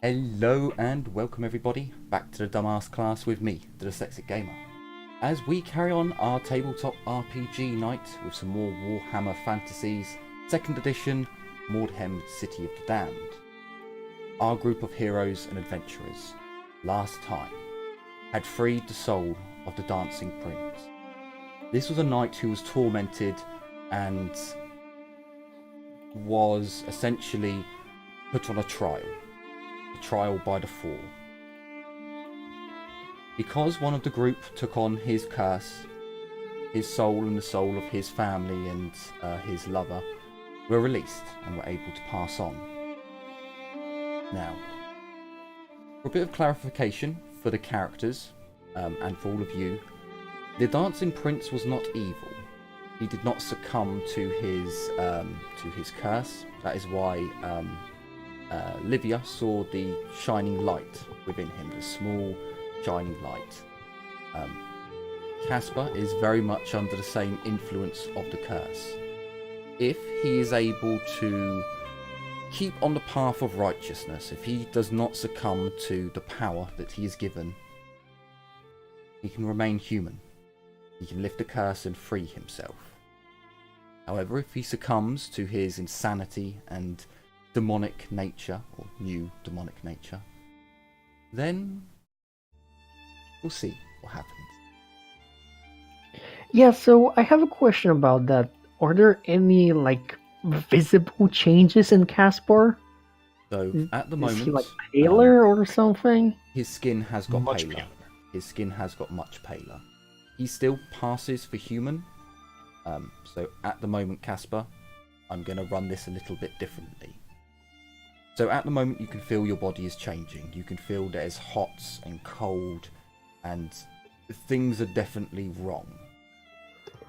Hello and welcome everybody back to the Dumbass class with me, the Dyslexic Gamer. As we carry on our tabletop RPG night with some more Warhammer Fantasies, 2nd edition, Mordheim City of the Damned. Our group of heroes and adventurers, last time, had freed the soul of the Dancing Prince. This was a knight who was tormented and was essentially put on a trial by the Four. Because one of the group took on his curse, his soul and the soul of his family and his lover were released and were able to pass on. Now, for a bit of clarification for the characters and for all of you, the Dancing Prince was not evil. He did not succumb to his curse. That is why Livia saw the shining light within him, the small shining light. Caspar is very much under the same influence of the curse. If he is able to keep on the path of righteousness, if he does not succumb to the power that he is given, he can remain human. He can lift the curse and free himself. However, if he succumbs to his insanity and demonic nature, or new demonic nature, then we'll see what happens. Yeah, so I have a question about that. Are there any, visible changes in Caspar? So, at the moment, is he, paler or something? His skin has got Much paler. paler. His skin has got much paler. He still passes for human. So, at the moment, Caspar, I'm going to run this a little bit differently. So at the moment you can feel your body is changing. You can feel there's hot and cold and things are definitely wrong.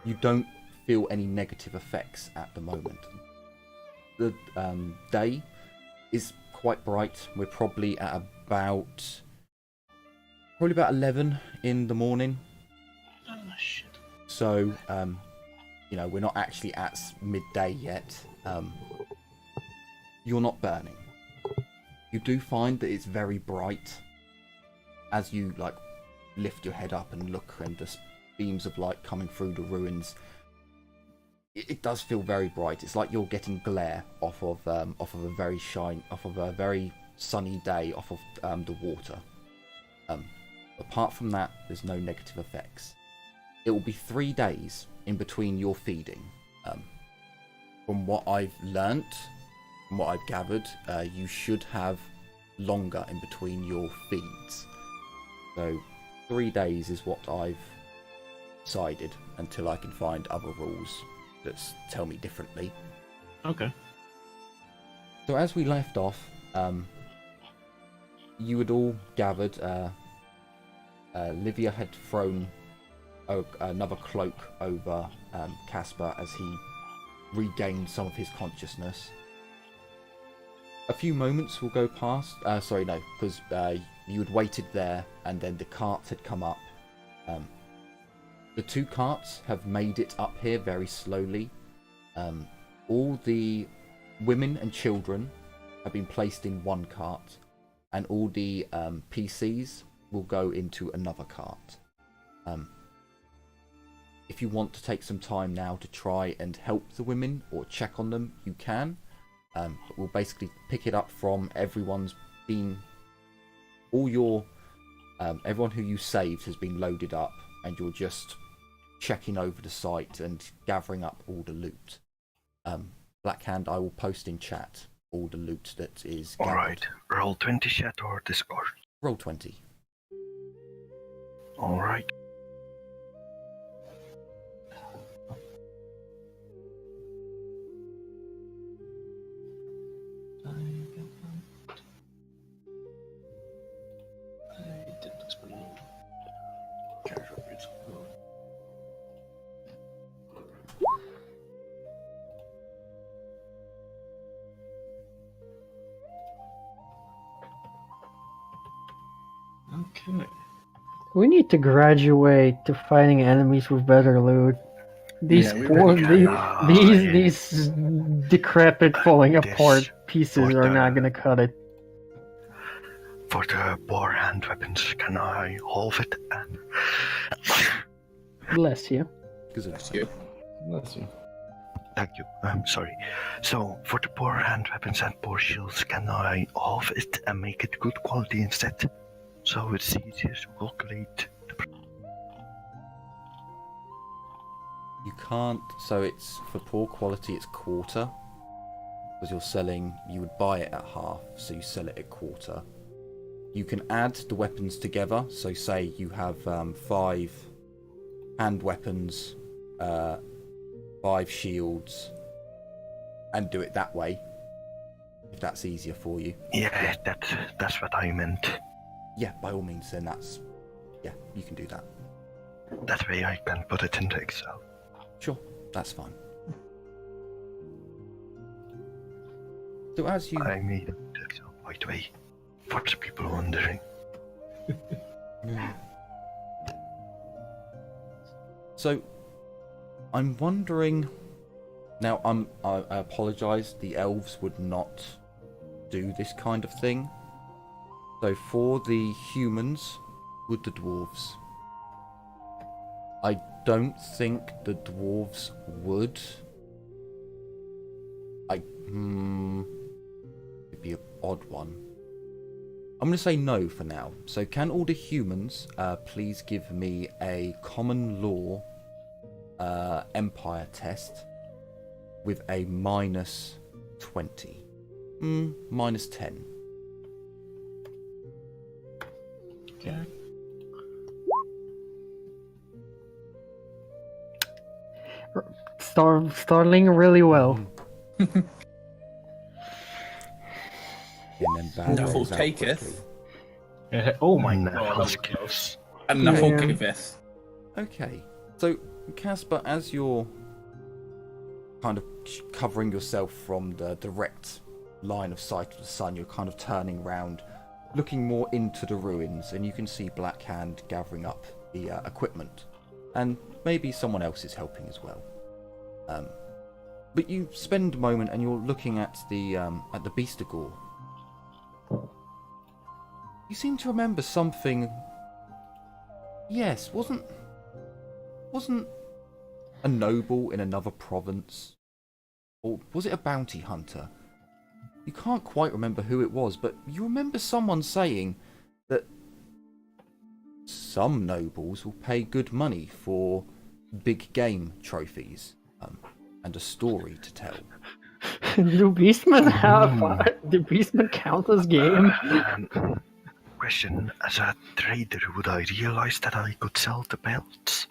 You don't feel any negative effects at the moment. The day is quite bright. We're probably at about 11 in the morning. Oh, shit. So, we're not actually at midday yet. You're not burning. You do find that it's very bright as you lift your head up and look, and the beams of light coming through the ruins. It does feel very bright. It's like you're getting glare off of a very sunny day off of the water. Apart from that, there's no negative effects. It will be 3 days in between your feeding. From what I've learnt. From what I've gathered, you should have longer in between your feeds. So 3 days is what I've decided until I can find other rules that tell me differently. Okay. So as we left off, you had all gathered. Livia had thrown another cloak over Caspar as he regained some of his consciousness. A few moments will go past. Because you had waited there, and then the carts had come up. The 2 carts have made it up here very slowly. All the women and children have been placed in one cart, and all the PCs will go into another cart. If you want to take some time now to try and help the women or check on them, you can. But we'll basically pick it up from everyone who you saved has been loaded up, and you're just checking over the site and gathering up all the loot. Blackhand, I will post in chat all the loot that is gathered. Alright, roll 20 chat or Discord. Roll 20. Alright. Okay. We need to graduate to fighting enemies with better loot. These Yeah, we poor, really can. these decrepit, falling This apart pieces are not Porta- gonna cut it. For the poor hand weapons, can I halve it? And Bless you. Because you. Bless you. thank you. I'm sorry. So, for the poor hand weapons and poor shields, can I halve it and make it good quality instead? So it's easier to calculate. you can't. So it's for poor quality. It's quarter. Because you're selling, you would buy it at half, so you sell it at quarter. You can add the weapons together. So say you have 5 hand weapons, 5 shields, and do it that way. If that's easier for you. Yeah, that's what I meant. Yeah, by all means, then yeah, you can do that. That way I can put it into Excel. Sure, that's fine. So as you... I made it into Excel, by the way, for the people wondering. So, I'm wondering... Now, I apologise, the elves would not do this kind of thing. So for the humans, would the dwarves? I don't think the dwarves would. It'd be an odd one. I'm going to say no for now. So can all the humans please give me a common law empire test with a -20. -10. Okay. Starling really well. And then bad Nuffle rolls out taketh. quickly. Oh my No, god, that was that's close. And Nuffle Yeah. giveth. Okay, so Casper, as you're kind of covering yourself from the direct line of sight of the sun, you're kind of turning round, looking more into the ruins, and you can see Black Hand gathering up the equipment, and maybe someone else is helping as well. But you spend a moment and you're looking at the Beastigore. You seem to remember something. Yes, wasn't a noble in another province, or was it a bounty hunter? You can't quite remember who it was, but you remember someone saying that some nobles will pay good money for big game trophies and a story to tell. Do Beastmen do Beastmen count as game? Question, as a trader, would I realize that I could sell the belts?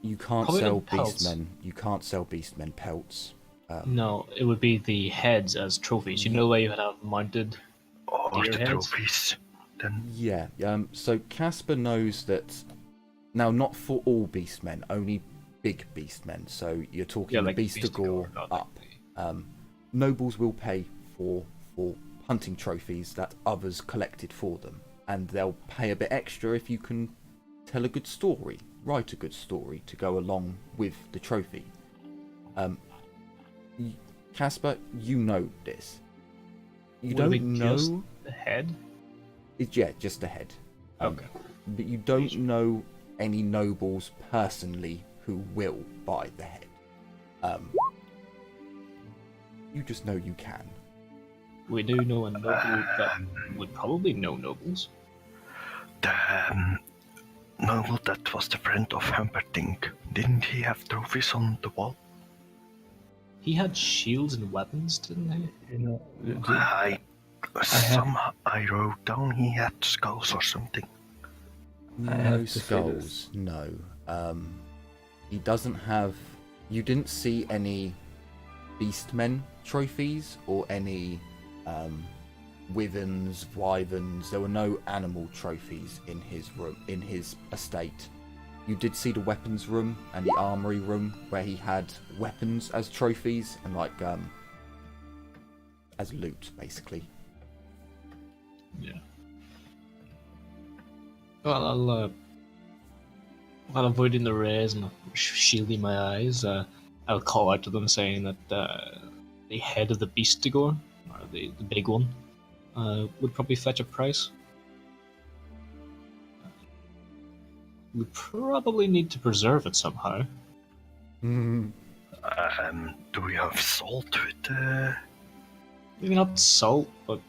You can't Probably sell not pelts. beastmen. You can't sell beastmen pelts. No, it would be the heads as trophies. You know where you would have mounted. Or Deer the heads? trophies? Then Yeah. So Casper knows that now, not for all beastmen, only big beastmen. So you're talking Yeah, the like Beastigore not up. Nobles will pay for hunting trophies that others collected for them, and they'll pay a bit extra if you can tell a good story, write a good story to go along with the trophy. Casper, you know this. You Would it be don't know. just the head? Yeah, just the head. Okay. But you don't know any nobles personally who will buy the head. You just know you can. We do know a noble that would probably know nobles. the noble that was the friend of Humperdinck, didn't he have trophies on the wall? He had shields and weapons, didn't he? I wrote down he had skulls or something. I No have to say skulls, no. He doesn't have... You didn't see any beastmen trophies or any withens, wyverns. There were no animal trophies in his room, in his estate. You did see the weapons room and the armory room where he had weapons as trophies and like as loot, basically. Yeah. Well, while avoiding the rays and shielding my eyes, I'll call out to them saying that the head of the Beastigore, or the big one, would probably fetch a price. we probably need to preserve it somehow. Mm. Do we have salt with Maybe not salt, but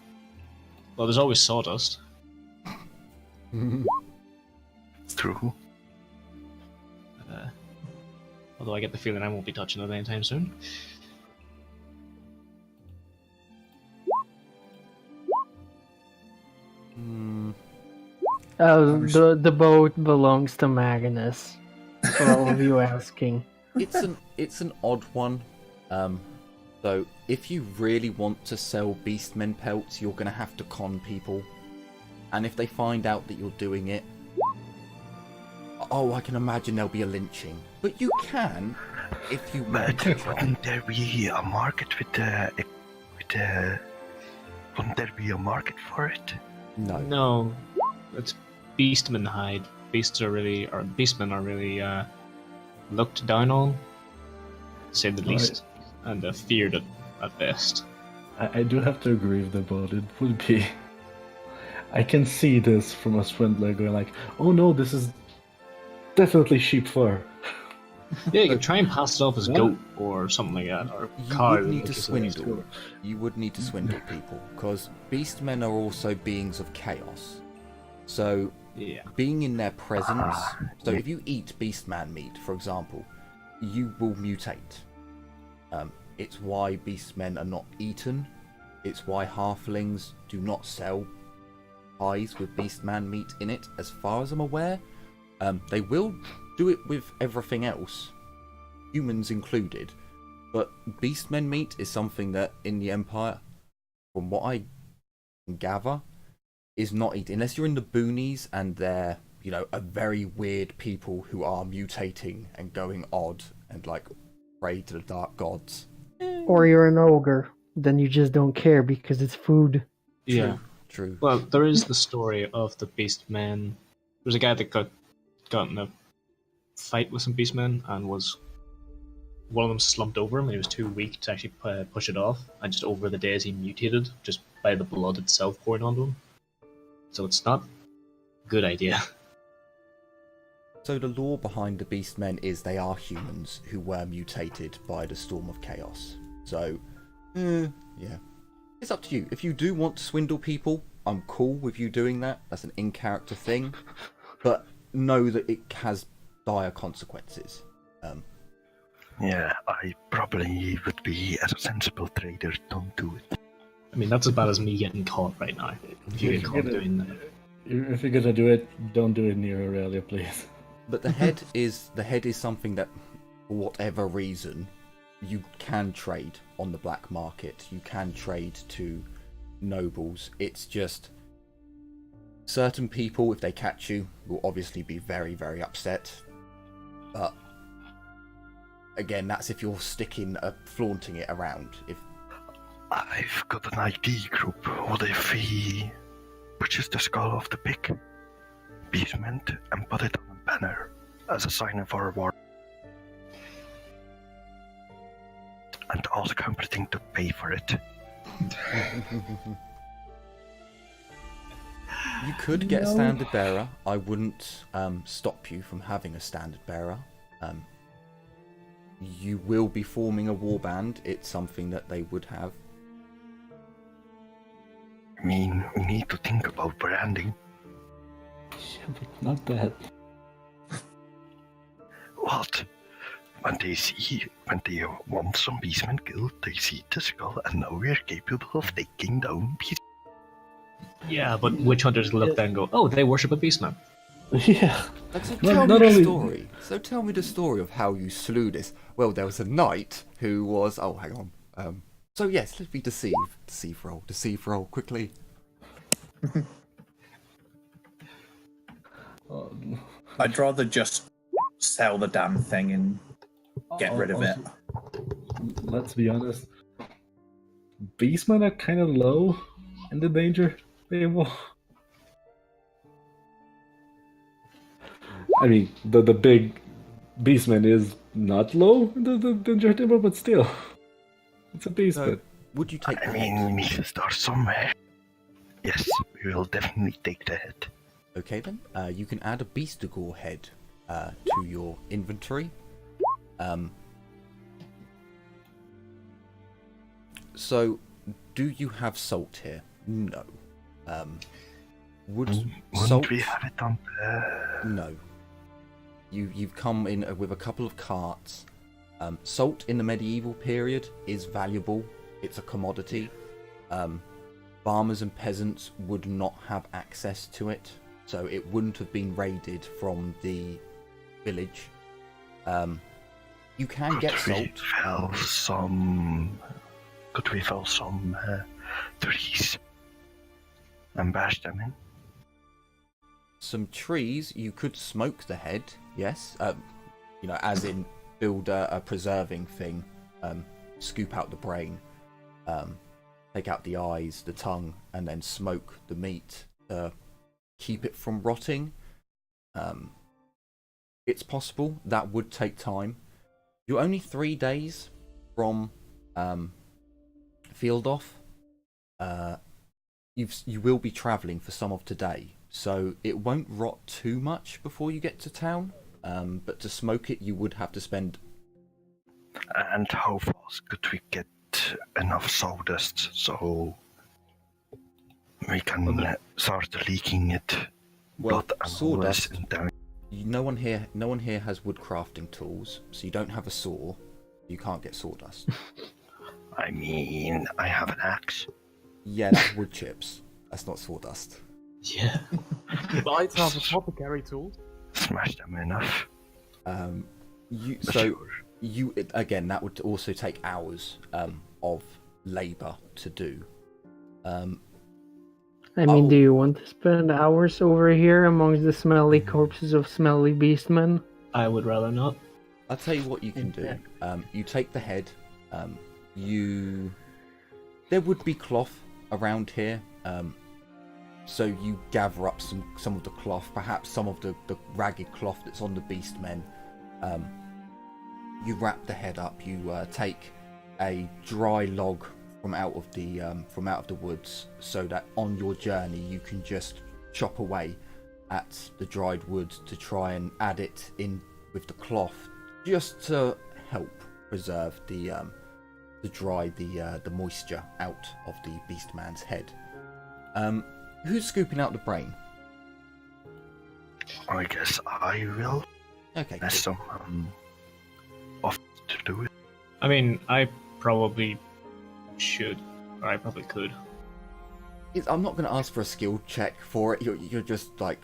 well, there's always sawdust. True? Although I get the feeling I won't be touching it anytime soon. Mm. The boat belongs to Magness. For all of you asking. It's an odd one. So if you really want to sell beastmen pelts, you're gonna have to con people, and if they find out that you're doing it, I can imagine there'll be a lynching. But you can, if you want to try. Wouldn't there be a market wouldn't there be a market for it? No. No, it's beastman hide. Beastmen are really looked down on, to say the least, and feared at best. I do have to agree with the boat. It would be. I can see this from a swindler going like, "Oh no, this is definitely sheep fur." Yeah, you could try and pass it off as goat or something like that, or You cow. would need to which is swindle. You would need to swindle people, because beastmen are also beings of chaos. So Yeah. being in their presence. So if you eat beastman meat, for example, you will mutate. It's why beastmen are not eaten. It's why halflings do not sell pies with beastman meat in it, as far as I'm aware. They will do it with everything else, humans included. But beastmen meat is something that in the Empire, from what I can gather, is not eaten unless you're in the boonies and they're, a very weird people who are mutating and going odd and like pray to the dark gods. Or you're an ogre. Then you just don't care because it's food. Yeah. True. Well, there is the story of the beastmen. There's a guy that got in a fight with some beastmen and one of them slumped over him and he was too weak to actually push it off, and just over the days he mutated just by the blood itself pouring onto him. So it's not a good idea. So the lore behind the beastmen is they are humans who were mutated by the storm of chaos. So, yeah. It's up to you. If you do want to swindle people, I'm cool with you doing that. That's an in-character thing. But know that it has dire consequences. Yeah, I probably would be, as a sensible trader, don't do it. I mean, that's as bad as me getting caught right now. If you get caught doing that. If you're gonna do it, don't do it near Aurelia, please. But the head is something that, for whatever reason, you can trade on the black market. You can trade to nobles. It's just certain people, if they catch you, will obviously be very, very upset. But again, that's if you're flaunting it around. If I've got an ID group. What if we purchase the skull of the pig, beastman, and put it on a banner as a sign of our war? And ask everything to pay for it. you could get a standard bearer, I wouldn't stop you from having a standard bearer. You will be forming a warband. It's something that they would have. I mean, we need to think about branding. Yeah, but not that. What? When they want some beastmen killed, they see the skull, and now we're capable of taking down beastmen. Yeah, but witch hunters look there and go, "Oh, they worship a beastman." Yeah. Like, so Not tell me the only- story. So tell me the story of how you slew this. Well, there was a knight who was. Oh, hang on. So yes, let's be deceived. Deceive roll, quickly. I'd rather just sell the damn thing and get rid of it. Let's be honest. Beastmen are kind of low in the danger table. I mean, the big beastman is not low in the danger table, but still, it's a beastman. So, would you take? I the mean, head? we need to start somewhere. Yes, we will definitely take the head. Okay then, you can add a beastigal head to your inventory. So, do you have salt here? No. Would salt? Wouldn't we have it on the... No. You've come in with a couple of carts. Salt in the medieval period is valuable. It's a commodity. Farmers and peasants would not have access to it, so it wouldn't have been raided from the village. You can get salt. Could we fell some trees and bash them in? Some trees, you could smoke the head, yes. As in build a preserving thing, scoop out the brain, take out the eyes, the tongue, and then smoke the meat to keep it from rotting. It's possible. That would take time. You're only 3 days from field off. You will be travelling for some of today, so it won't rot too much before you get to town. But to smoke it, you would have to spend. And how fast could we get enough sawdust so we can start leaking it? Well, blood and sawdust. and damage? No one here has wood crafting tools, so you don't have a saw. You can't get sawdust. I mean, I have an axe. Yeah, that's wood chips. That's not sawdust. Yeah. Lights have apothecary tools. Smash them enough. Again, that would also take hours of labour to do. I mean, do you want to spend hours over here amongst the smelly corpses of smelly beastmen? I would rather not. I'll tell you what you can do. You take the head. There would be cloth around here. So you gather up some of the cloth, perhaps some of the ragged cloth that's on the beastmen. You wrap the head up. You take a dry log from out of the woods, so that on your journey you can just chop away at the dried wood to try and add it in with the cloth, just to help preserve the moisture out of the beastman's head. Who's scooping out the brain? I guess I will. Okay. There's some off to do it. I mean, I probably should, or I probably could. I'm not going to ask for a skill check for it. You're just like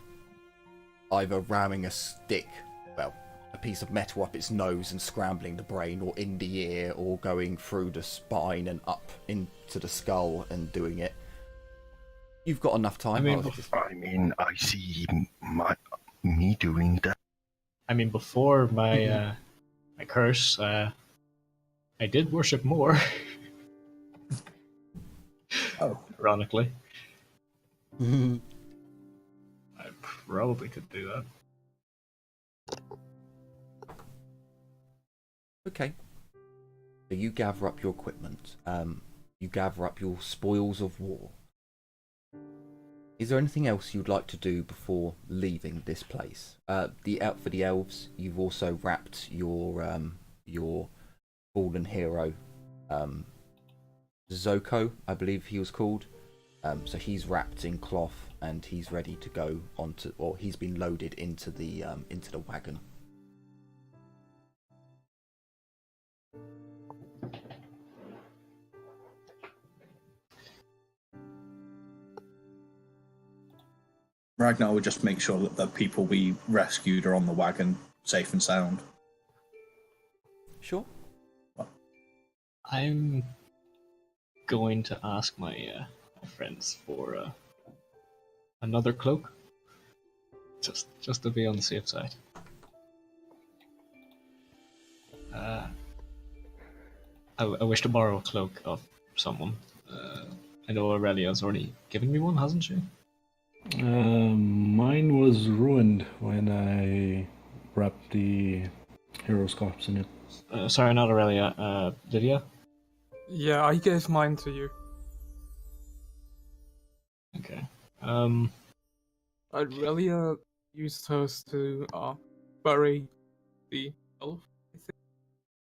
either ramming a stick, well, a piece of metal up its nose and scrambling the brain, or in the ear, or going through the spine and up into the skull and doing it. You've got enough time. I see me doing that. I mean, before my my curse, I did worship more. Oh, ironically, I probably could do that. Okay. So you gather up your equipment. You gather up your spoils of war. Is there anything else you'd like to do before leaving this place? For the elves, you've also wrapped your fallen hero, Zoko, I believe he was called. So he's wrapped in cloth and he's ready to go onto, or he's been loaded into the wagon. Ragnar would just make sure that the people we rescued are on the wagon, safe and sound. Sure. I'm going to ask my friends for another cloak, just to be on the safe side. I wish to borrow a cloak of someone. I know Aurelia's already given me one, hasn't she? Mine was ruined when I wrapped the hero's corpse in it. Sorry, not Aurelia. Lydia? Yeah, I gave mine to you. Okay. Relia used hers to bury the elf.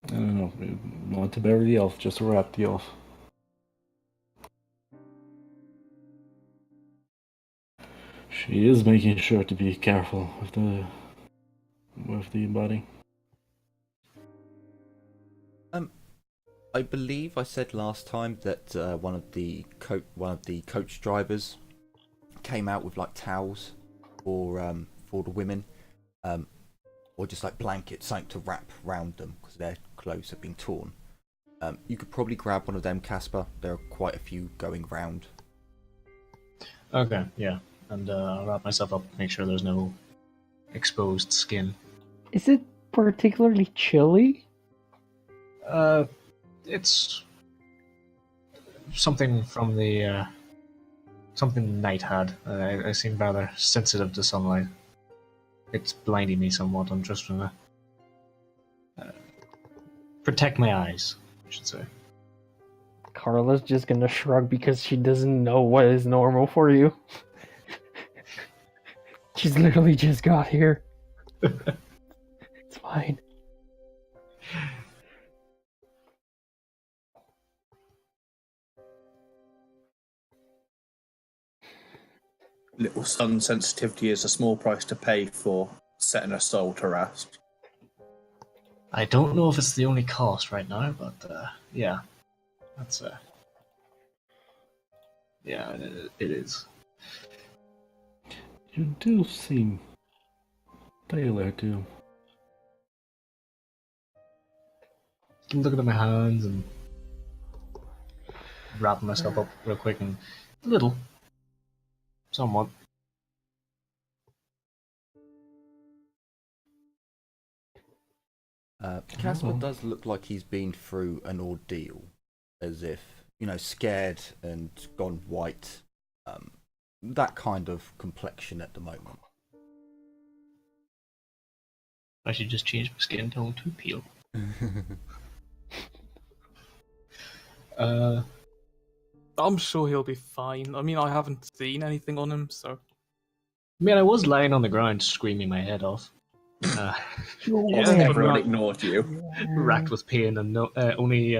I don't know. We want to bury the elf, just to wrap the elf. She is making sure to be careful with the body. I believe I said last time that one of the coach drivers came out with like towels for the women, or just like blankets, something to wrap around them because their clothes have been torn. You could probably grab one of them, Casper. There are quite a few going round. Okay, yeah. And I'll wrap myself up, make sure there's no exposed skin. Is it particularly chilly? It's something from the something night had. I seem rather sensitive to sunlight. It's blinding me somewhat. I'm just gonna protect my eyes, I should say. Carla's just gonna shrug because she doesn't know what is normal for you. She's literally just got here. It's fine. Little sun sensitivity is a small price to pay for setting a soul to rest. I don't know if it's the only cost right now, but yeah, that's yeah, it is. You do seem paler too. I'm looking at my hands and wrapping myself up real quick and a little, somewhat. Casper does look like he's been through an ordeal, as if, scared and gone white. That kind of complexion at the moment. I should just change my skin tone to pale. I'm sure he'll be fine. I mean, I haven't seen anything on him, so. I mean, I was lying on the ground screaming my head off. Everyone ignored you. Racked with pain, and only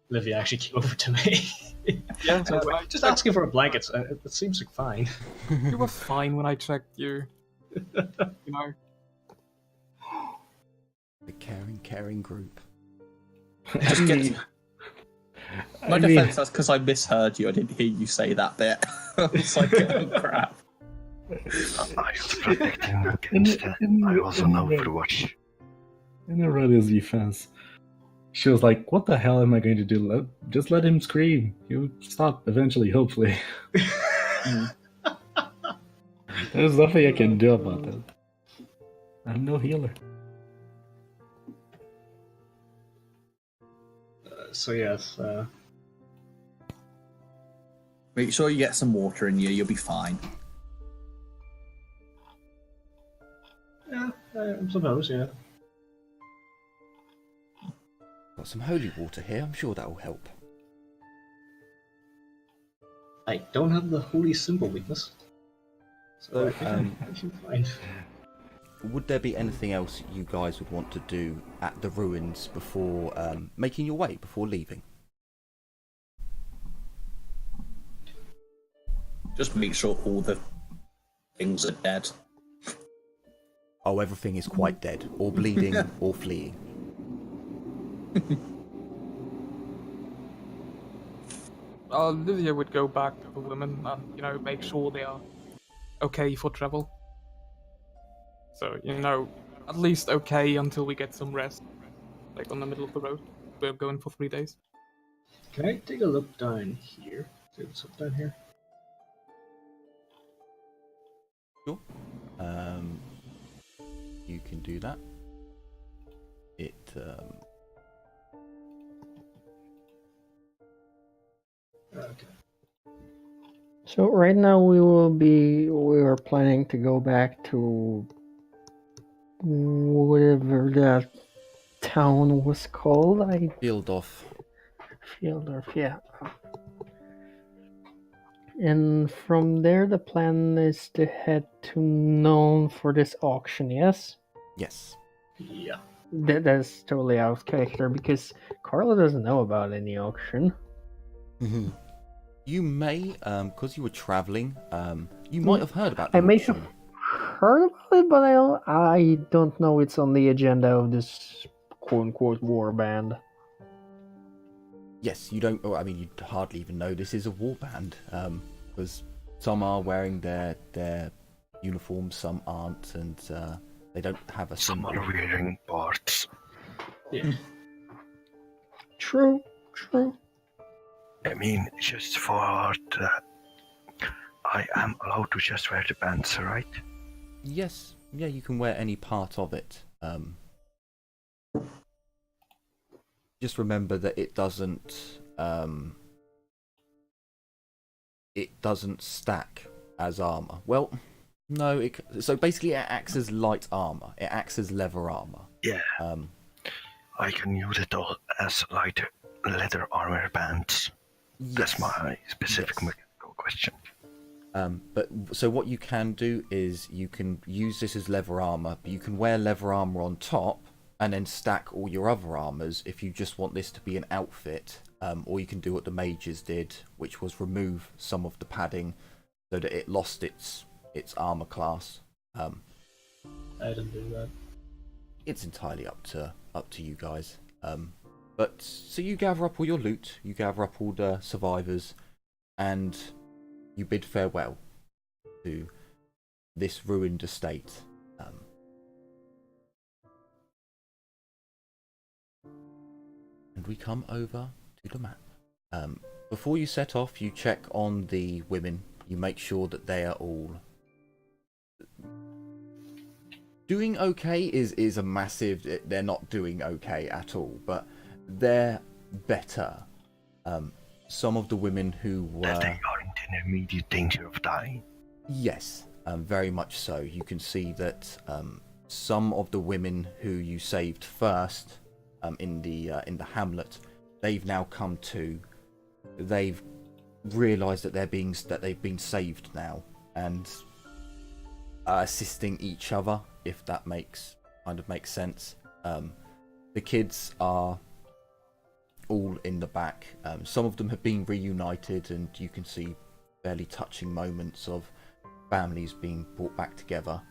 Livia actually came over to me. Yeah, just asking for a blanket. It seems like fine. You were fine when I checked you. You know. The caring group. Just get... My defense, that's because I misheard you. I didn't hear you say that bit. It's like, oh crap. I was protecting against it. I was on Overwatch. In Aurelia's defense, she was like, "What the hell am I going to do? Just let him scream. He'll stop eventually, hopefully." There's nothing I can do about that. I'm no healer. So yes. Make sure you get some water in you. You'll be fine. Yeah, I suppose, yeah. Got some holy water here. I'm sure that will help. I don't have the holy symbol weakness. So I should find. Would there be anything else you guys would want to do at the ruins before making your way, before leaving? Just make sure all the things are dead. Oh, everything is quite dead, or bleeding, or fleeing. Lydia would go back to the women and, make sure they are okay for travel. So, at least okay until we get some rest. Like on the middle of the road. We're going for 3 days. Can I take a look down here? See what's up down here? Sure. You can do that. Okay. So right now we are planning to go back to whatever that town was called. Fieldorf. Fieldorf, yeah. And from there, the plan is to head to Nome for this auction, yes? Yes. Yeah. That's totally out of character because Carla doesn't know about any auction. You may, because you were traveling, you might have heard about the I may auction. have heard about it, but I don't know it's on the agenda of this quote-unquote war band. Yes, you don't. I mean, you hardly even know this is a war band, because some are wearing their uniforms, some aren't, and they don't have a Some symbol. are wearing parts. Yeah. True. I mean, just for that, I am allowed to just wear the pants, right? Yes, yeah, you can wear any part of it. Just remember that it doesn't stack as armor. Well, no. So basically, it acts as light armor. It acts as leather armor. Yeah. Um, I can use it all as light leather armor pants. yes. That's my specific Yes. mechanical question. But so what you can do is you can use this as leather armor, but you can wear leather armor on top and then stack all your other armors if you just want this to be an outfit. Or you can do what the mages did, which was remove some of the padding so that it lost its armor class. I didn't do that. It's entirely up to you guys. But so you gather up all your loot, you gather up all the survivors, and you bid farewell to this ruined estate. And we come over to the map. Before you set off, you check on the women. You make sure that they are all doing okay. Is a massive. They're not doing okay at all, but they're better. Some of the women who were. That they aren't in immediate danger of dying. Yes, very much so. You can see that some of the women who you saved first in the hamlet, they've now come to. They've realised that they've been saved now, and are assisting each other. If that makes sense. The kids are all in the back. Some of them have been reunited, and you can see fairly touching moments of families being brought back together.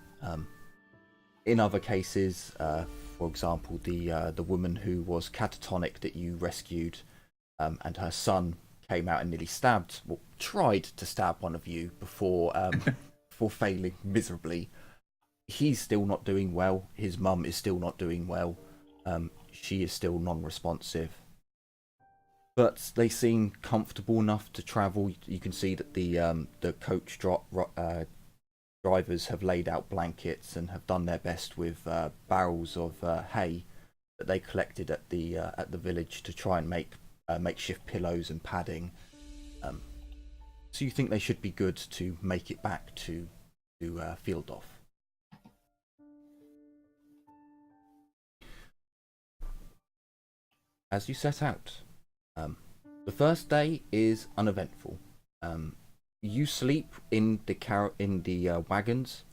In other cases, for example, the woman who was catatonic that you rescued, and her son came out and nearly tried to stab one of you before failing miserably. He's still not doing well. His mum is still not doing well. She is still non-responsive. But they seem comfortable enough to travel. You can see that the coach drivers have laid out blankets and have done their best with barrels of hay that they collected at the village to try and make makeshift pillows and padding. So you think they should be good to make it back to Fieldhoff. As you set out, the first day is uneventful. You sleep in the wagons.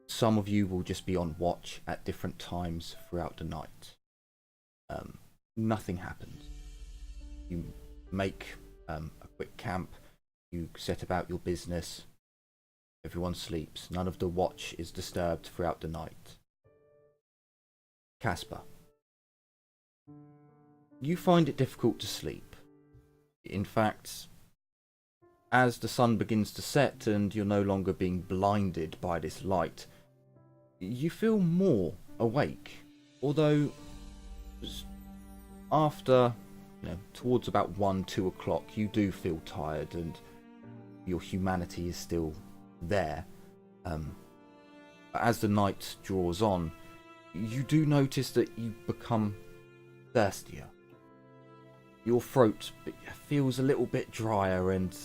Some of you will just be on watch at different times throughout the night. Nothing happens. You make a quick camp. You set about your business. Everyone sleeps. None of the watch is disturbed throughout the night. Casper, you find it difficult to sleep. In fact, as the sun begins to set and you're no longer being blinded by this light, you feel more awake. Although, after, towards about 1-2 o'clock, you do feel tired and your humanity is still there. But as the night draws on, you do notice that you become thirstier. Your throat feels a little bit drier, and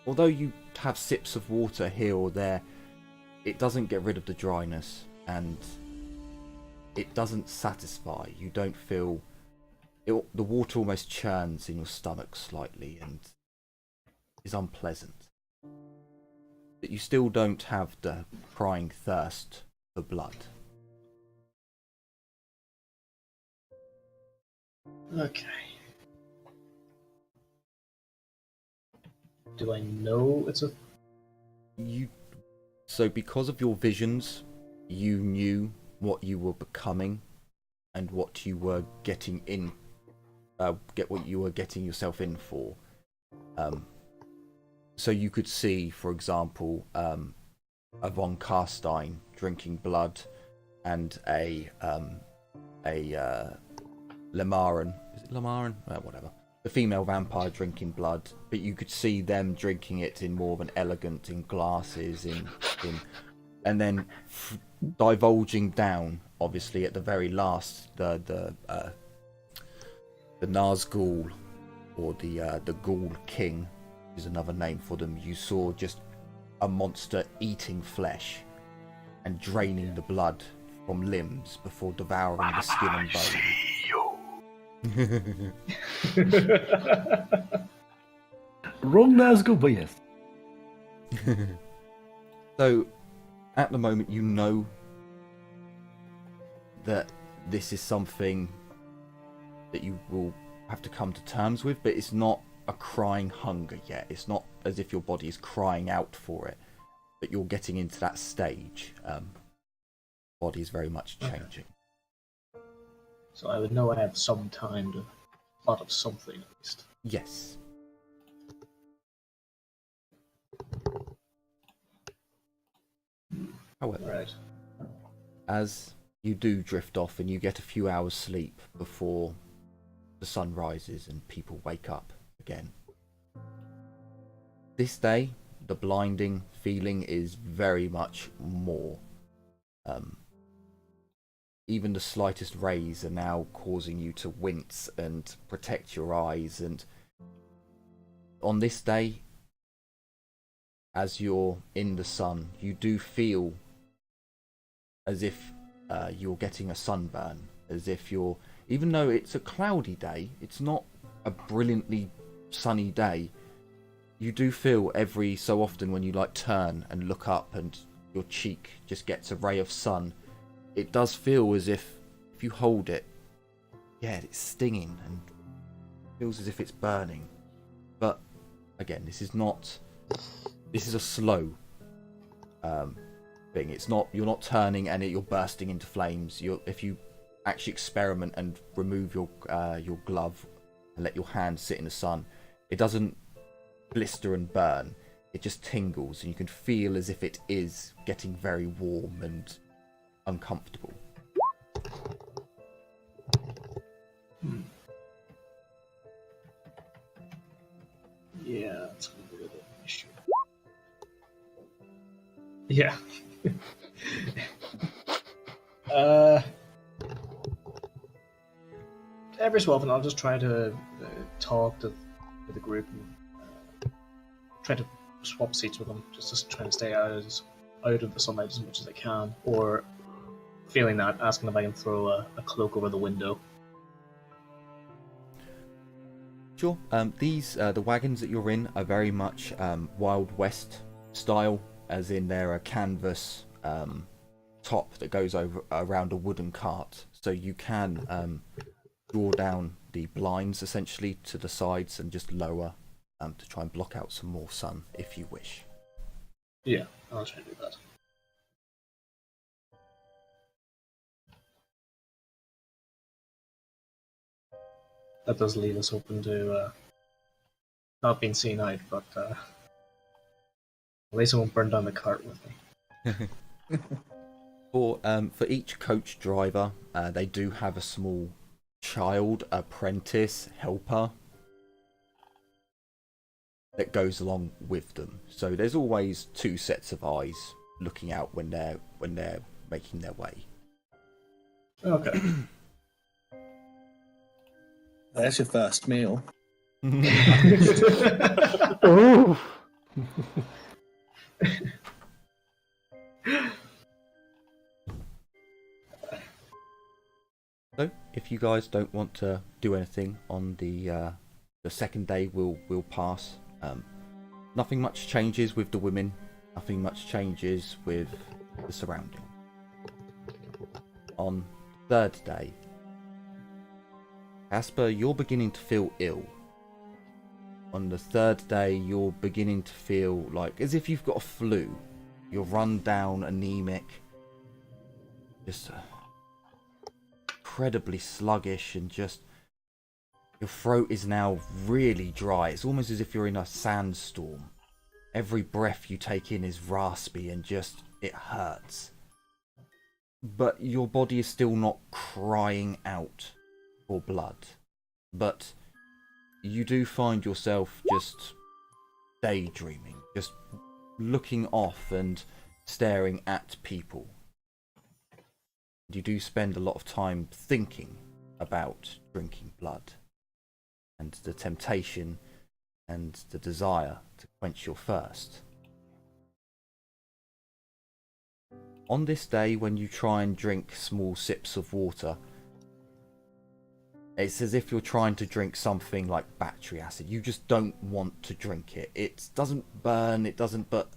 although you have sips of water here or there, it doesn't get rid of the dryness, and it doesn't satisfy. You don't feel the water almost churns in your stomach slightly, and is unpleasant. But you still don't have the crying thirst for blood. Okay. Do I know it's a... So because of your visions, you knew what you were becoming and what you were getting in, what you were getting yourself in for. So you could see, for example, a von Karstein drinking blood and a Lamaran. Is it Lamaran? Whatever. The female vampire drinking blood, but you could see them drinking it in more of an elegant, in glasses, and then divulging down, obviously at the very last, the Nazgul, or the Ghoul King, is another name for them. You saw just a monster eating flesh and draining the blood from limbs before devouring the skin and bone. Wrong Nazgul, but yes. So, at the moment, you know that this is something that you will have to come to terms with, but it's not a crying hunger yet. It's not as if your body is crying out for it, but you're getting into that stage. Body is very much changing. So I would know I have some time to thought of something at least. Yes. However, Right. as you do drift off and you get a few hours sleep before the sun rises and people wake up again, this day the blinding feeling is very much more. Even the slightest rays are now causing you to wince and protect your eyes, and on this day, as you're in the sun, you do feel as if you're getting a sunburn, as if you're, even though it's a cloudy day, it's not a brilliantly sunny day, you do feel every so often when you like turn and look up and your cheek just gets a ray of sun, it does feel as if you hold it, yeah, it's stinging and feels as if it's burning. But again, this is a slow thing. It's not, you're not turning and you're bursting into flames. If you actually experiment and remove your glove and let your hand sit in the sun, it doesn't blister and burn. It just tingles, and you can feel as if it is getting very warm and uncomfortable. Yeah, that's gonna be a bit of an issue. Yeah. Every so often, I'll just try to talk to the group and try to swap seats with them, just trying to stay out of the sunlight as much as I can, or feeling that, asking if I can throw a cloak over the window. Sure. The wagons that you're in are very much Wild West style, as in they're a canvas top that goes around a wooden cart, so you can draw down the blinds essentially to the sides and just lower to try and block out some more sun if you wish. Yeah, I'll try to do that. That does leave us open to not being seen out, but at least I won't burn down the cart with me. For each coach driver, they do have a small child apprentice helper that goes along with them. So there's always two sets of eyes looking out when they're making their way. Okay. There's your first meal. Oh, So if you guys don't want to do anything on the second day, we'll pass. Nothing much changes with the women. Nothing much changes with the surrounding. On the third day, Casper, you're beginning to feel ill. On the third day, you're beginning to feel like as if you've got a flu. You're run down, anemic, just incredibly sluggish, and just your throat is now really dry. It's almost as if you're in a sandstorm. Every breath you take in is raspy and just, it hurts. But your body is still not crying out for blood. But you do find yourself just daydreaming, just looking off and staring at people. You do spend a lot of time thinking about drinking blood and the temptation and the desire to quench your thirst. On this day, when you try and drink small sips of water, it's as if you're trying to drink something like battery acid. You just don't want to drink it. It doesn't burn, it doesn't, but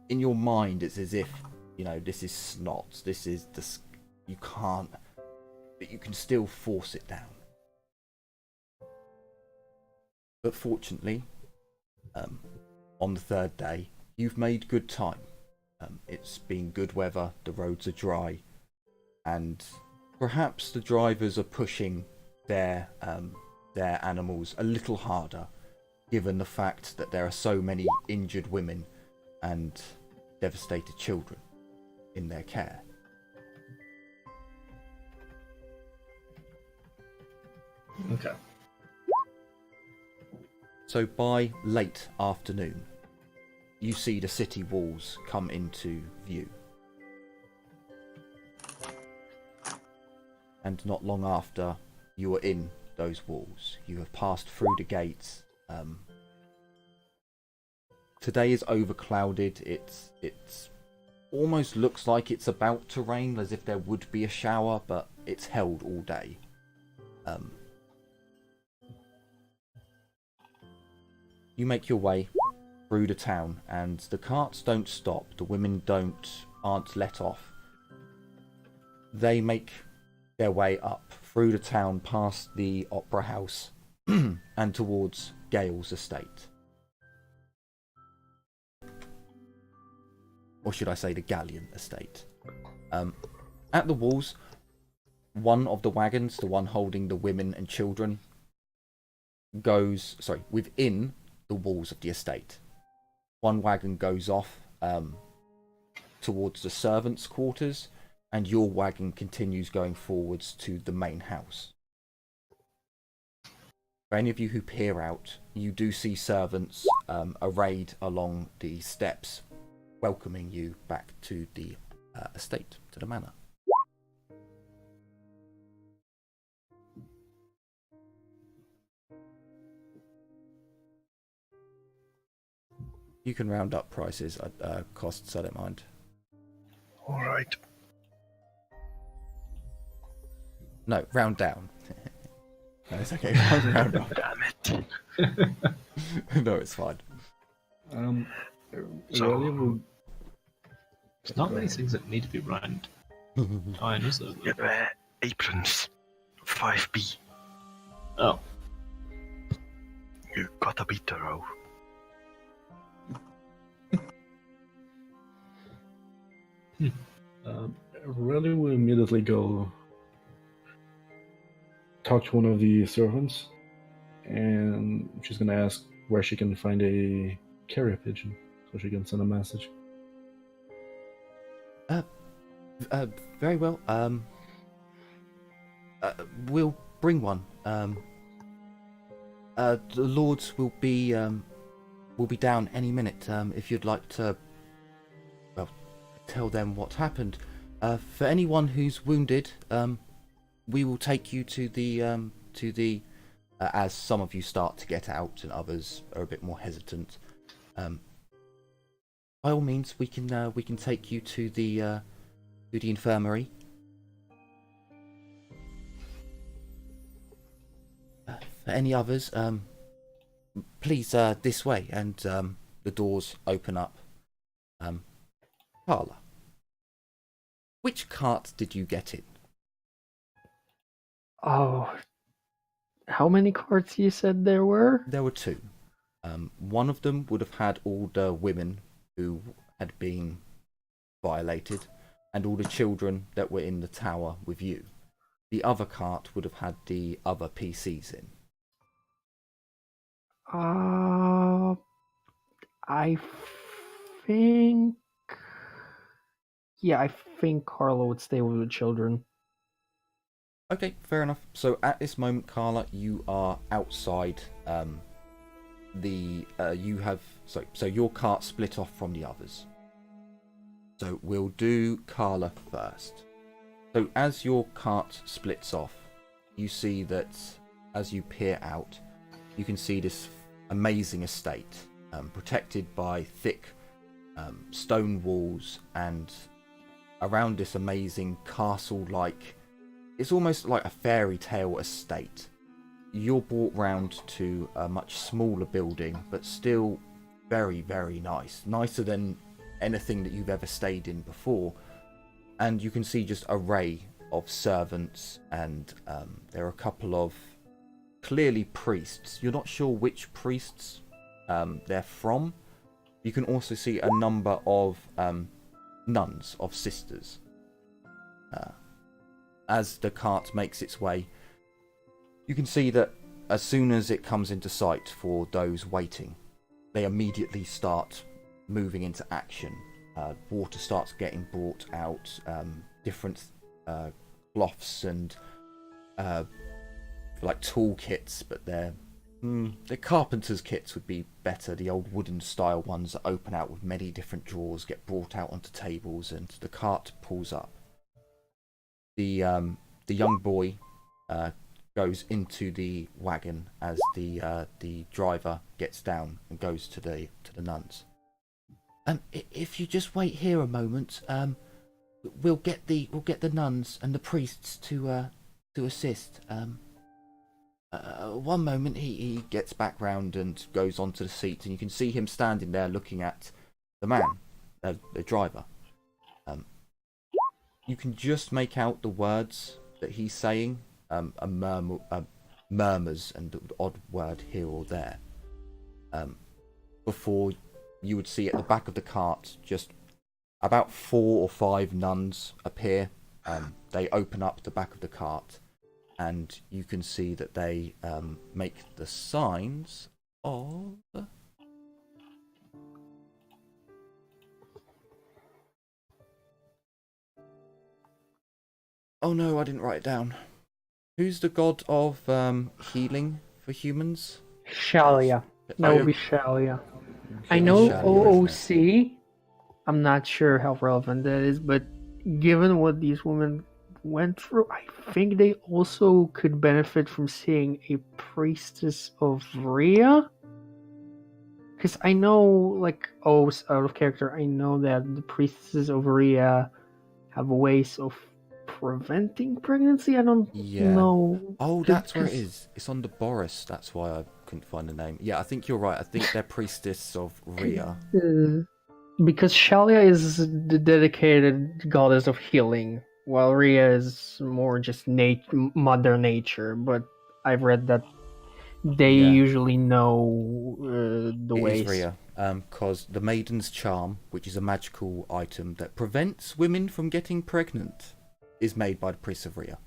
in your mind it's as if, you know, this is snot, this is you can't, but you can still force it down. But fortunately, on the third day, you've made good time. It's been good weather, the roads are dry, and perhaps the drivers are pushing their animals a little harder, given the fact that there are so many injured women and devastated children in their care. Okay. So by late afternoon, you see the city walls come into view. And not long after, you are in those walls. You have passed through the gates. Today is overclouded. It's almost looks like it's about to rain, as if there would be a shower, but it's held all day. You make your way through the town, and the carts don't stop. The women aren't let off. They make their way up through the town, past the opera house, and towards Gale's estate. Or should I say the Galleon estate. At the walls, one of the wagons, the one holding the women and children, within the walls of the estate. One wagon goes off towards the servants' quarters, and your wagon continues going forwards to the main house. For any of you who peer out, you do see servants arrayed along the steps, welcoming you back to the estate, to the manor. You can round up prices, costs, I don't mind. Alright. No, round down. No, it's okay. Round up. Damn it. No, it's fine. So, There's not many things that need to be round. Fine, is there? you wear aprons. 5B. Oh. You gotta be thorough. Really, we immediately go talk to one of the servants, and she's gonna ask where she can find a carrier pigeon so she can send a message. Very well. We'll bring one. The lords will be down any minute. If you'd like to, well, tell them what happened. For anyone who's wounded, we will take you to the as some of you start to get out and others are a bit more hesitant. By all means, we can take you to the infirmary. For any others, please this way, and the doors open up. Carla, which cart did you get in? Oh, how many carts you said there were? There were two. One of them would have had all the women who had been violated and all the children that were in the tower with you. The other cart would have had the other PCs in. I think. Yeah, I think Carla would stay with the children. Okay, fair enough. So at this moment, Carla, you are outside. So your cart split off from the others. So we'll do Carla first. So as your cart splits off, you see that as you peer out, you can see this amazing estate, protected by thick stone walls, and around this amazing castle-like, it's almost like a fairy tale estate. You're brought round to a much smaller building, but still very, very nice. Nicer than anything that you've ever stayed in before. And you can see just an array of servants, and there are a couple of clearly priests. You're not sure which priests they're from. You can also see a number of nuns, of sisters. As the cart makes its way, you can see that as soon as it comes into sight for those waiting, they immediately start moving into action. Water starts getting brought out, different cloths and like tool kits, but they're carpenter's kits would be better. The old wooden style ones that open out with many different drawers get brought out onto tables, and the cart pulls up. The young boy goes into the wagon as the driver gets down and goes to the nuns. If you just wait here a moment, we'll get the nuns and the priests to assist. One moment, he gets back round and goes onto the seat, and you can see him standing there looking at the man, the driver. You can just make out the words that he's saying, murmurs and an odd word here or there. Before you would see at the back of the cart just about 4 or 5 nuns appear. They open up the back of the cart, and you can see that they make the signs of... Oh no, I didn't write it down. Who's the god of healing for humans? Shalia. That would be Shalia. I know OOC. I'm not sure how relevant that is, but given what these women went through, I think they also could benefit from seeing a priestess of Rhea. Because I know, like, out of character, I know that the priestesses of Rhea have ways of preventing pregnancy. I don't know. Oh, that's where it is. It's on the Boris. That's why I couldn't find the name. Yeah, I think you're right. I think they're priestess of Rhea. Because Shalia is the dedicated goddess of healing, while Rhea is more just mother nature. But I've read that they usually know the ways. It is Rhea, because the Maiden's Charm, which is a magical item that prevents women from getting pregnant, is made by the priest of Rhea.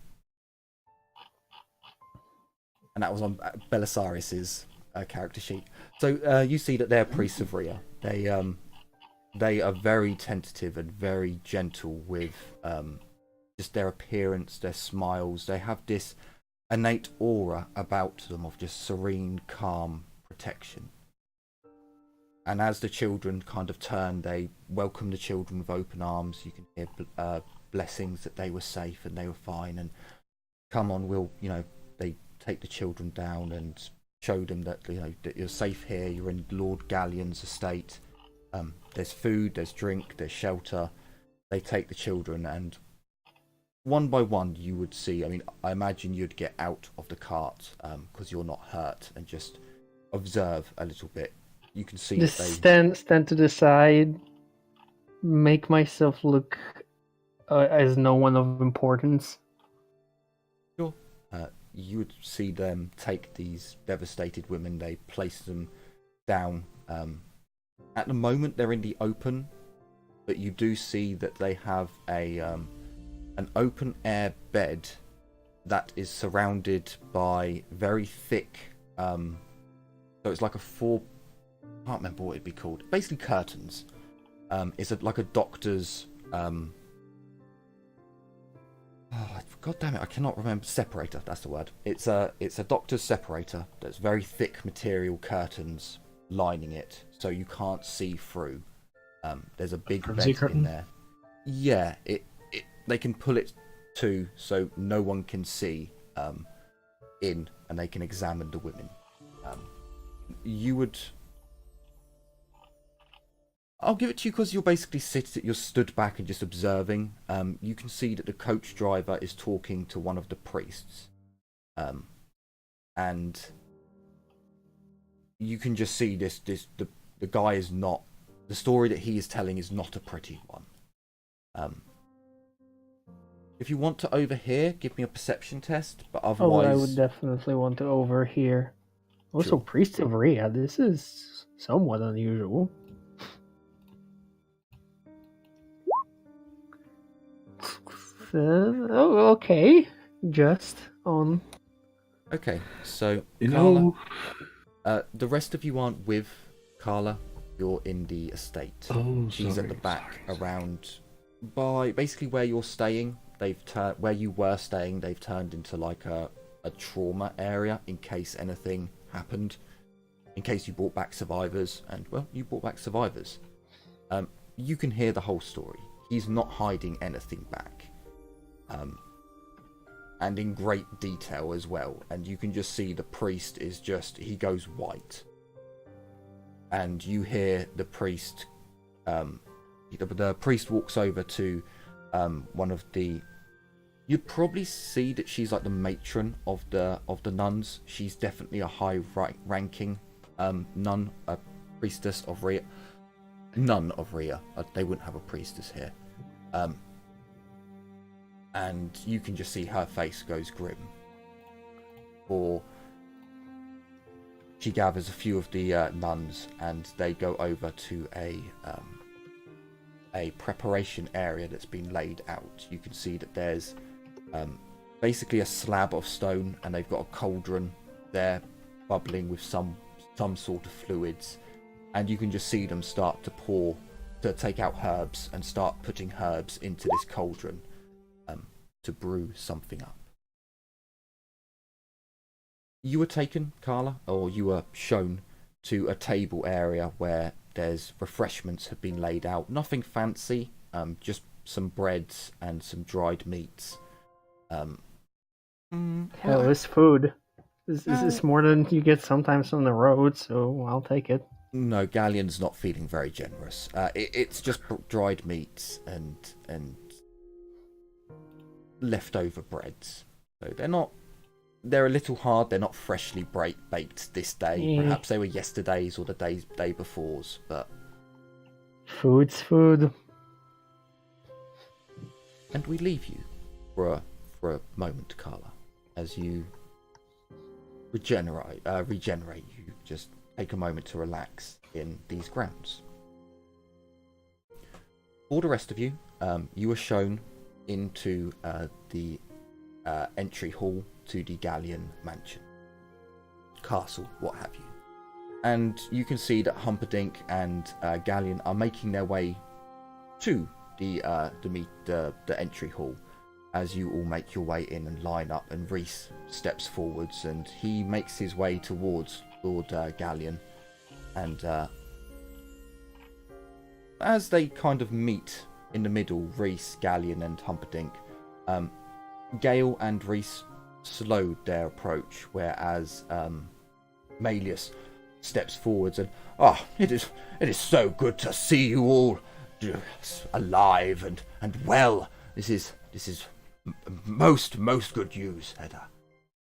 And that was on Belisarius's character sheet. So you see that they're priests of Rhea. They are very tentative and very gentle with just their appearance, their smiles. They have this innate aura about them of just serene, calm protection. And as the children kind of turn, they welcome the children with open arms. You can hear blessings that they were safe and they were fine. And come on, they take the children down and show them that that you're safe here. You're in Lord Galleon's estate. There's food, there's drink, there's shelter. They take the children, and one by one you would see. I mean, I imagine you'd get out of the cart because you're not hurt, and just observe a little bit. you can see Just that they... stand to the side, make myself look as no one of importance. Sure. You would see them take these devastated women, they place them down. At the moment, they're in the open, but you do see that they have an open air bed that is surrounded by very thick, so it's like I can't remember what it'd be called. Basically curtains. It's like a doctor's, God damn it, I cannot remember. Separator, that's the word. It's a doctor's separator. There's very thick material curtains lining it, so you can't see through. There's a big bed in there. Yeah, they can pull it to so no one can see in, and they can examine the women. I'll give it to you because you're stood back and just observing. You can see that the coach driver is talking to one of the priests, and you can just see the guy is not, the story that he is telling is not a pretty one. If you want to overhear, give me a perception test, but otherwise... Oh, I would definitely want to overhear. Also, Sure. Priest of Rhea, this is somewhat unusual. Okay. Just on... Okay, so You Carla, know... the rest of you aren't with Carla. You're in the estate. Oh, She's at the back, around by basically where you're staying. They've turned where you were staying. They've turned into like a trauma area in case anything happened, in case you brought back survivors, and well, you brought back survivors. You can hear the whole story. He's not hiding anything back, and in great detail as well. And you can just see the priest is he goes white. And you hear the priest, the priest walks over to one of the... You'd probably see that she's like the matron of the nuns. She's definitely a high-ranking nun, a priestess of Rhea. Nun of Rhea. They wouldn't have a priestess here. And you can just see her face goes grim. Or... She gathers a few of the nuns, and they go over to a preparation area that's been laid out. You can see that there's basically a slab of stone, and they've got a cauldron there bubbling with some sort of fluids, and you can just see them start to take out herbs and start putting herbs into this cauldron to brew something up. You were taken, Carla, or you were shown to a table area where there's refreshments have been laid out. Nothing fancy, just some breads and some dried meats. Hell, this food. This is more than you get sometimes on the road, so I'll take it. No, Galleon's not feeling very generous. It's just dried meats and leftover breads. So they're a little hard. They're not freshly baked this day. Perhaps they were yesterday's or the day before's, but... Food's food. And we leave you for a moment, Carla, as you regenerate. You just take a moment to relax in these grounds. For the rest of you, you are shown into the entry hall to the Galleon mansion, castle, what have you. And you can see that Humperdinck and Galleon are making their way to the entry hall, as you all make your way in and line up, and Rhys steps forwards and he makes his way towards Lord Galleon, and as they kind of meet in the middle, Rhys, Galleon and Humperdinck, Gale and Rhys slowed their approach, whereas Malleus steps forwards and, it is so good to see you all alive and well. This is most good news, Edda.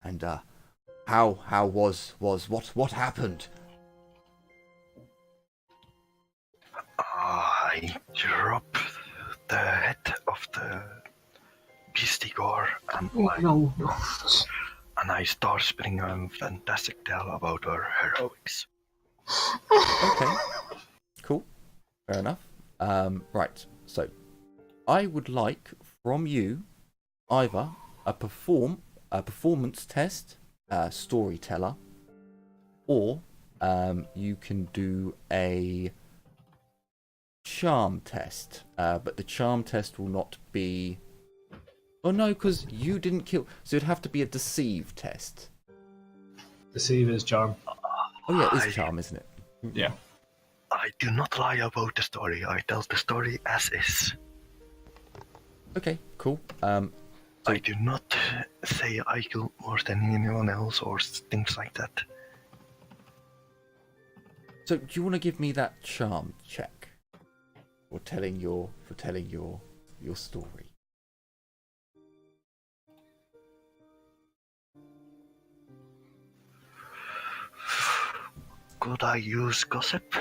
And how was what happened? I drop the head of the beastigore and I start spinning a fantastic tale about our heroics. Okay. Cool. Fair enough. Right. So, I would like from you either a performance test, storyteller, or you can do a charm test. But the charm test will not be. Oh no, because you didn't kill. So it'd have to be a deceive test. Deceive is charm. Oh yeah, it is charm, isn't it? Yeah. I do not lie about the story. I tell the story as is. Okay, cool. I do not say I killed more than anyone else or things like that. So do you want to give me that charm check for telling your story? Could I use gossip?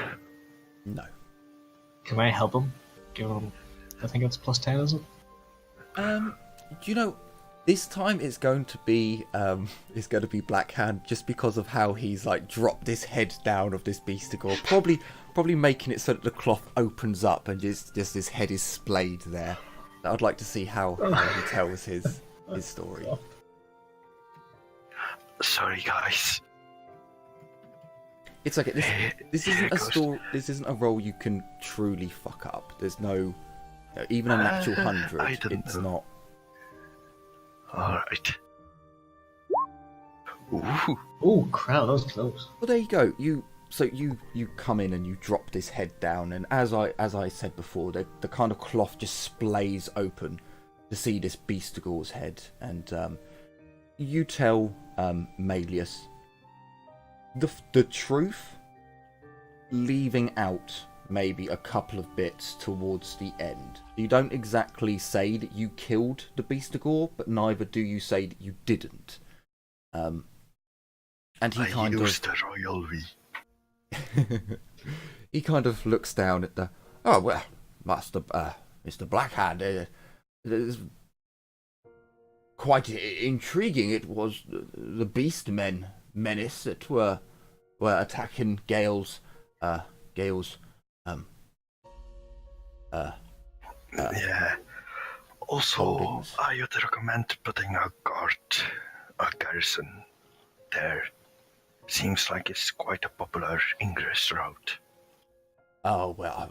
No. Can I help him? Give him. I think it's +10, is it? Do you know, this time it's going to be Blackhand, just because of how he's like dropped his head down of this beastigore, probably making it so that the cloth opens up and just his head is splayed there. I'd like to see how he tells his story. Sorry, guys. It's like this isn't a story. This isn't a role you can truly fuck up. There's no even a natural 100. It's not. All right. Ooh. Oh crap, that was close. Well, there you go. You come in and you drop this head down, and as I said before, the kind of cloth just splays open to see this beastigore's head, and you tell Magness the truth, leaving out maybe a couple of bits towards the end. You don't exactly say that you killed the beastigore, but neither do you say that you didn't. And he kind used the royal we. He kind of looks down at the. Oh well, Mr. Blackhand. It is quite intriguing. It was the beastmen menace that were attacking Gale's yeah. Also, holdings. I would recommend putting a garrison there. Seems like it's quite a popular ingress route. Oh well,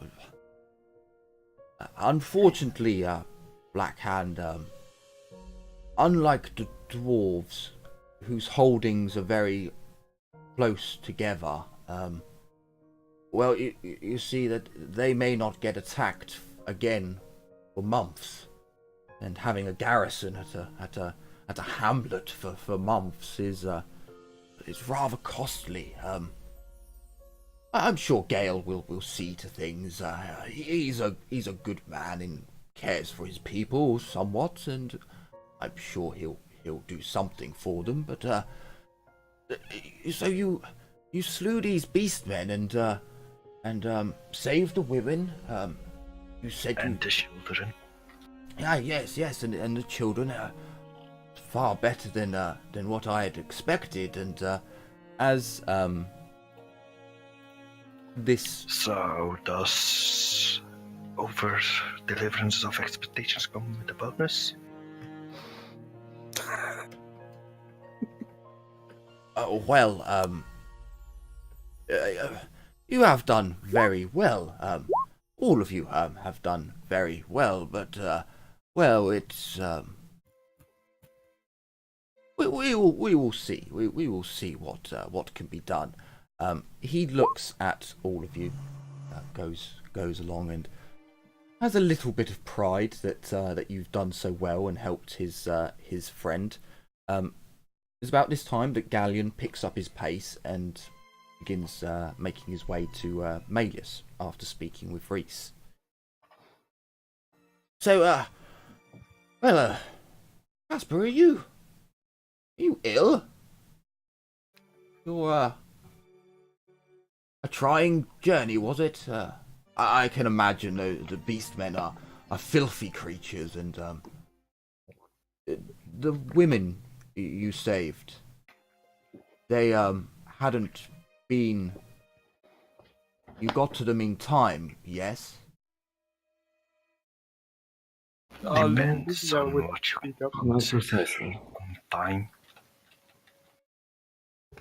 unfortunately, Blackhand, unlike the dwarves, whose holdings are very close together, well, you see that they may not get attacked again for months, and having a garrison at a hamlet for months is rather costly. I'm sure Gale will see to things. He's a good man and cares for his people somewhat, and I'm sure he'll do something for them. But so you slew these beastmen and saved the women. You said and the children. Yes, and the children. Far better than what I had expected, and as this. So does over deliverance of expectations come with a bonus? You have done very well. All of you have done very well, but it's. We will see. We will see what can be done. He looks at all of you, goes along, and has a little bit of pride that you've done so well and helped his friend. It's about this time that Galleon picks up his pace and begins making his way to Magness after speaking with Reese. So, Casper, are you ill? You're, a trying journey, was it? I can imagine the beastmen are filthy creatures, and the women you saved, they hadn't been. You got to them in time, yes? They meant Lydia so would much speak up. Not precisely. on time.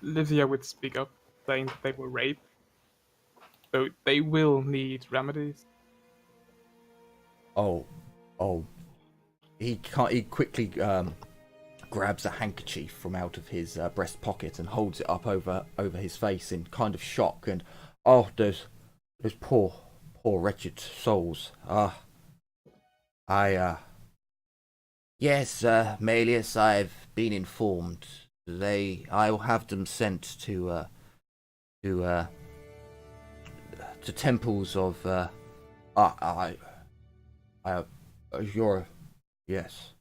Lydia would speak up, saying that they were raped. So they will need remedies. Oh. He quickly grabs a handkerchief from out of his breast pocket and holds it up over his face in kind of shock. And those poor wretched souls. Yes, Malleus, I've been informed. I will have them sent to temples of yes.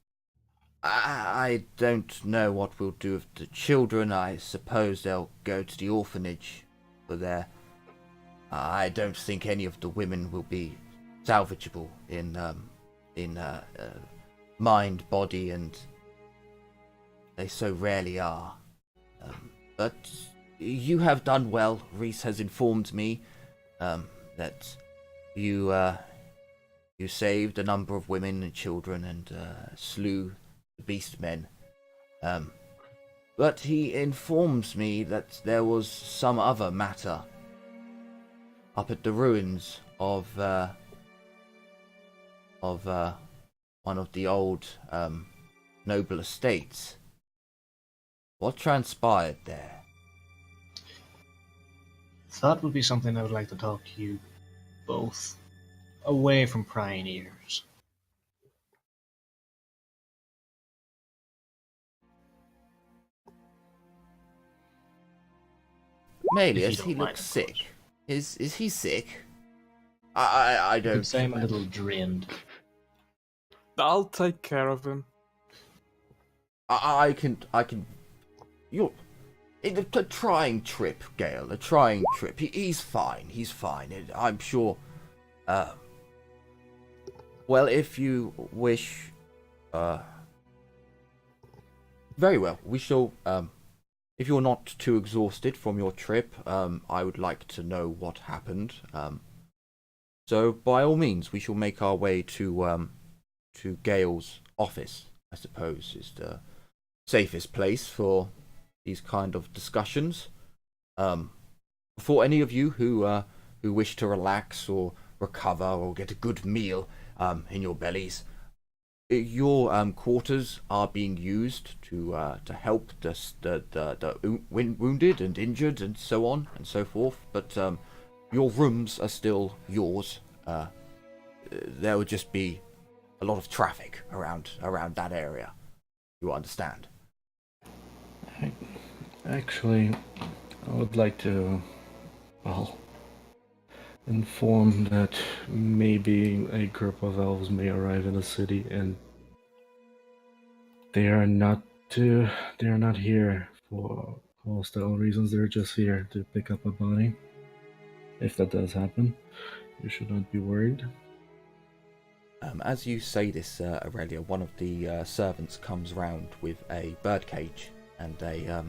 I don't know what we'll do with the children. I suppose they'll go to the orphanage for their. I don't think any of the women will be salvageable in mind, body, and they so rarely are. But you have done well. Reese has informed me that you saved a number of women and children and slew the beastmen. But he informs me that there was some other matter up at the ruins of one of the old noble estates. What transpired there? That would be something I would like to talk to you both away from prying ears. Malleus, he looks sick. Is he sick? I don't. I'd say I'm a little drained. I'll take care of him. I can. You're. A trying trip, Gale. A trying trip. He's fine. He's fine. I'm sure. Well, if you wish. Very well. We shall. If you're not too exhausted from your trip, I would like to know what happened. So by all means, we shall make our way to Gale's office. I suppose is the safest place for these kind of discussions. For any of you who wish to relax or recover or get a good meal in your bellies, your quarters are being used to help the wounded and injured and so on and so forth. But your rooms are still yours. There would just be a lot of traffic around that area. You understand? Actually, I would like to, inform that maybe a group of elves may arrive in the city, and they are not here for hostile reasons. They're just here to pick up a body. If that does happen, you should not be worried. As you say this, Aurelia, one of the servants comes round with a birdcage and a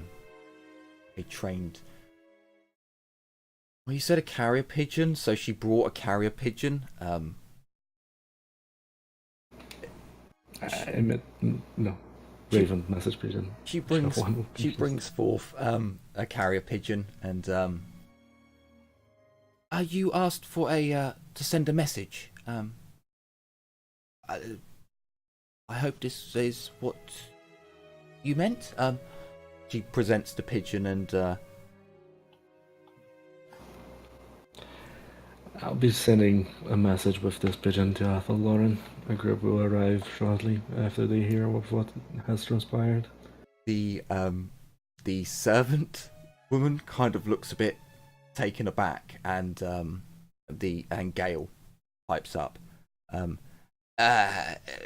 trained. Well, you said a carrier pigeon, so she brought a carrier pigeon. I meant no, raven message pigeon. She brings forth a carrier pigeon, and you asked for a to send a message. I hope this is what you meant. She presents the pigeon, and I'll be sending a message with this pigeon to Athel Lauren. A group will arrive shortly after they hear of what has transpired. The servant woman kind of looks a bit taken aback, and Gale pipes up.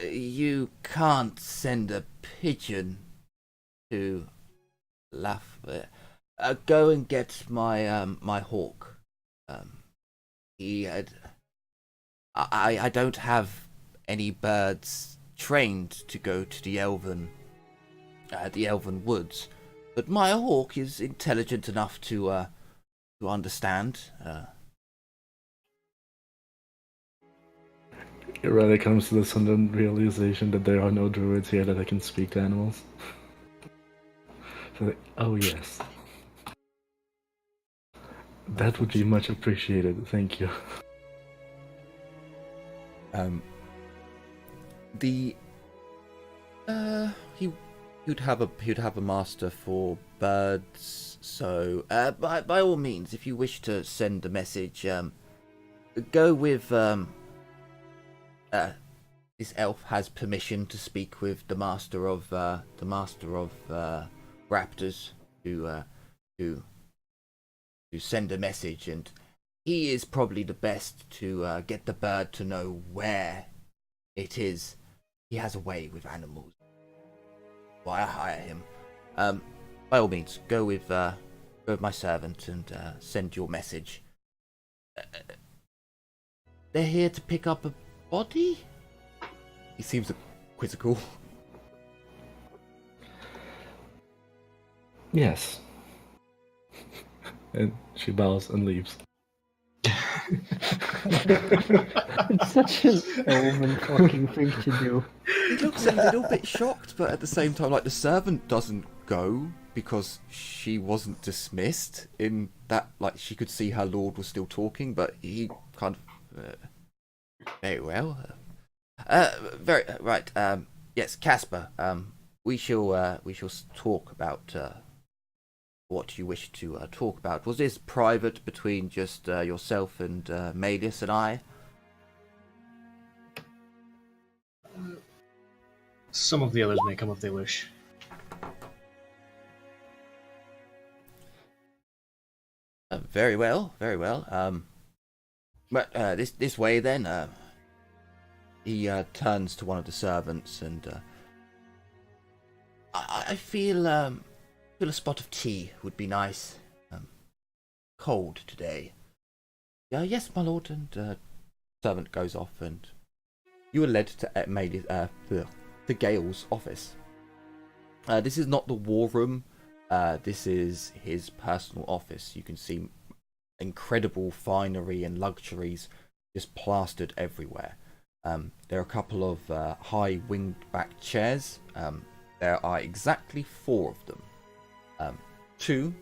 You can't send a pigeon to go and get my hawk. He had I don't have any birds trained to go to the elven woods, but my hawk is intelligent enough to understand. It really comes to the sudden realization that there are no druids here that I can speak to animals. So, oh yes. That would be much appreciated, thank you. He'd have a master for birds, so by all means, if you wish to send a message, go with this elf has permission to speak with the master of raptors to send a message, and he is probably the best to get the bird to know where it is. He has a way with animals. Why I hire him. By all means, go with my servant and send your message. They're here to pick up a body? He seems quizzical. Yes. And she bows and leaves. It's such an elven fucking thing to do. He looks a little bit shocked, but at the same time, like, the servant doesn't go because she wasn't dismissed in that, like, she could see her lord was still talking, but he kind of very well. Very right. Yes, Casper. We shall talk about what you wish to talk about. Was this private between just yourself and Magness and I? Some of the others may come if they wish. Very well, very well. But this way then. He turns to one of the servants and I feel a spot of tea would be nice. Cold today. Yes, my lord. And servant goes off, and you are led to Gale's office. This is not the war room. This is his personal office. You can see incredible finery and luxuries just plastered everywhere. There are a couple of high winged-back chairs. There are exactly 4 of them. 2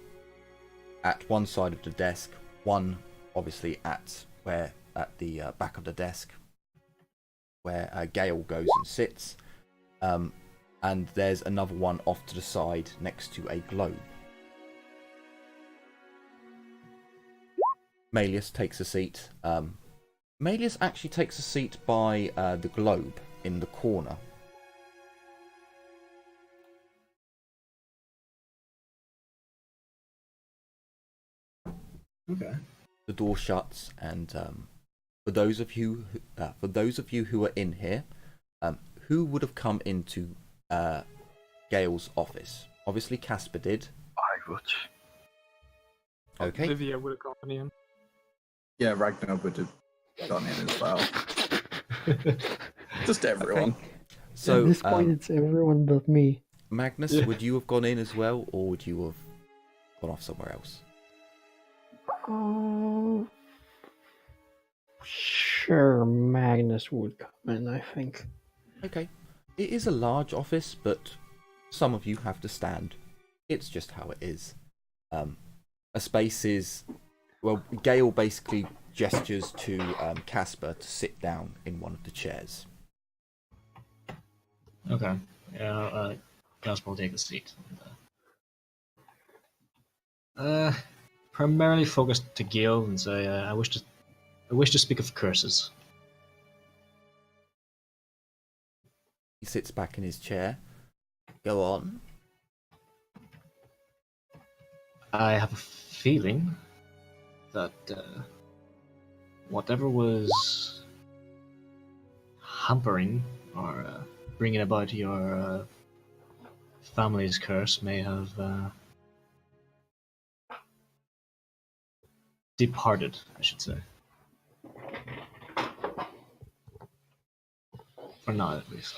at one side of the desk, 1 obviously at the back of the desk, where Gale goes and sits. And there's another one off to the side next to a globe. Magness takes a seat. Magness actually takes a seat by the globe in the corner. Okay. The door shuts, and for those of you who are in here, who would have come into Gale's office? Obviously, Casper did. I would. Okay. Olivia would have gone in. Yeah, Ragnar would have gone in as well. Just everyone. Okay. So at this point, it's everyone but me. Magness, would you have gone in as well, or would you have gone off somewhere else? Sure, Magness would come in, I think. Okay. It is a large office, but some of you have to stand. It's just how it is. A space is... Well, Gale basically gestures to Casper to sit down in one of the chairs. Okay. Yeah, Casper will take a seat. Primarily focused to Gale and say, I wish to speak of curses. He sits back in his chair. Go on. I have a feeling that whatever was hampering or bringing about your family's curse may have departed, I should say. For now, at least.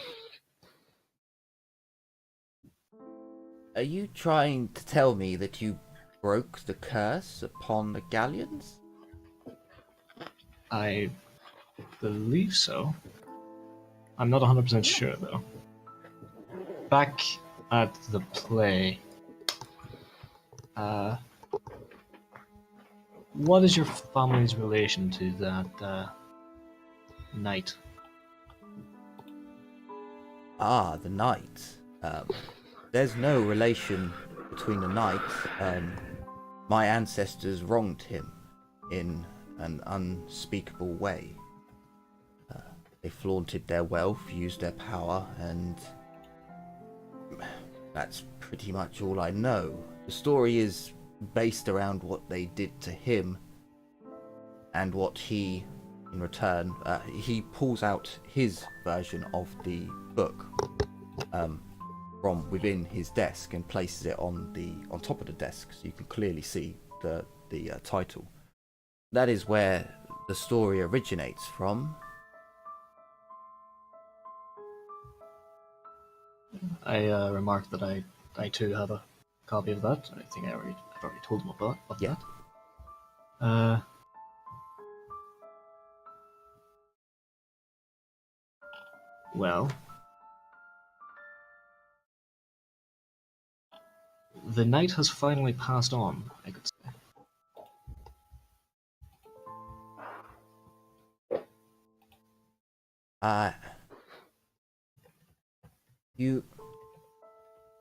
Are you trying to tell me that you broke the curse upon the galleons? I believe so. I'm not 100% sure, though. Back at the play, what is your family's relation to that knight? Ah, the knight. There's no relation between the knight. My ancestors wronged him in an unspeakable way. They flaunted their wealth, used their power, and that's pretty much all I know. The story is based around what they did to him and what he, in return, he pulls out his version of the book from within his desk and places it on top of the desk, so you can clearly see the title. That is where the story originates from. I remarked that I too have a copy of that. I think I've already told him about that. Well, the knight has finally passed on, I could say.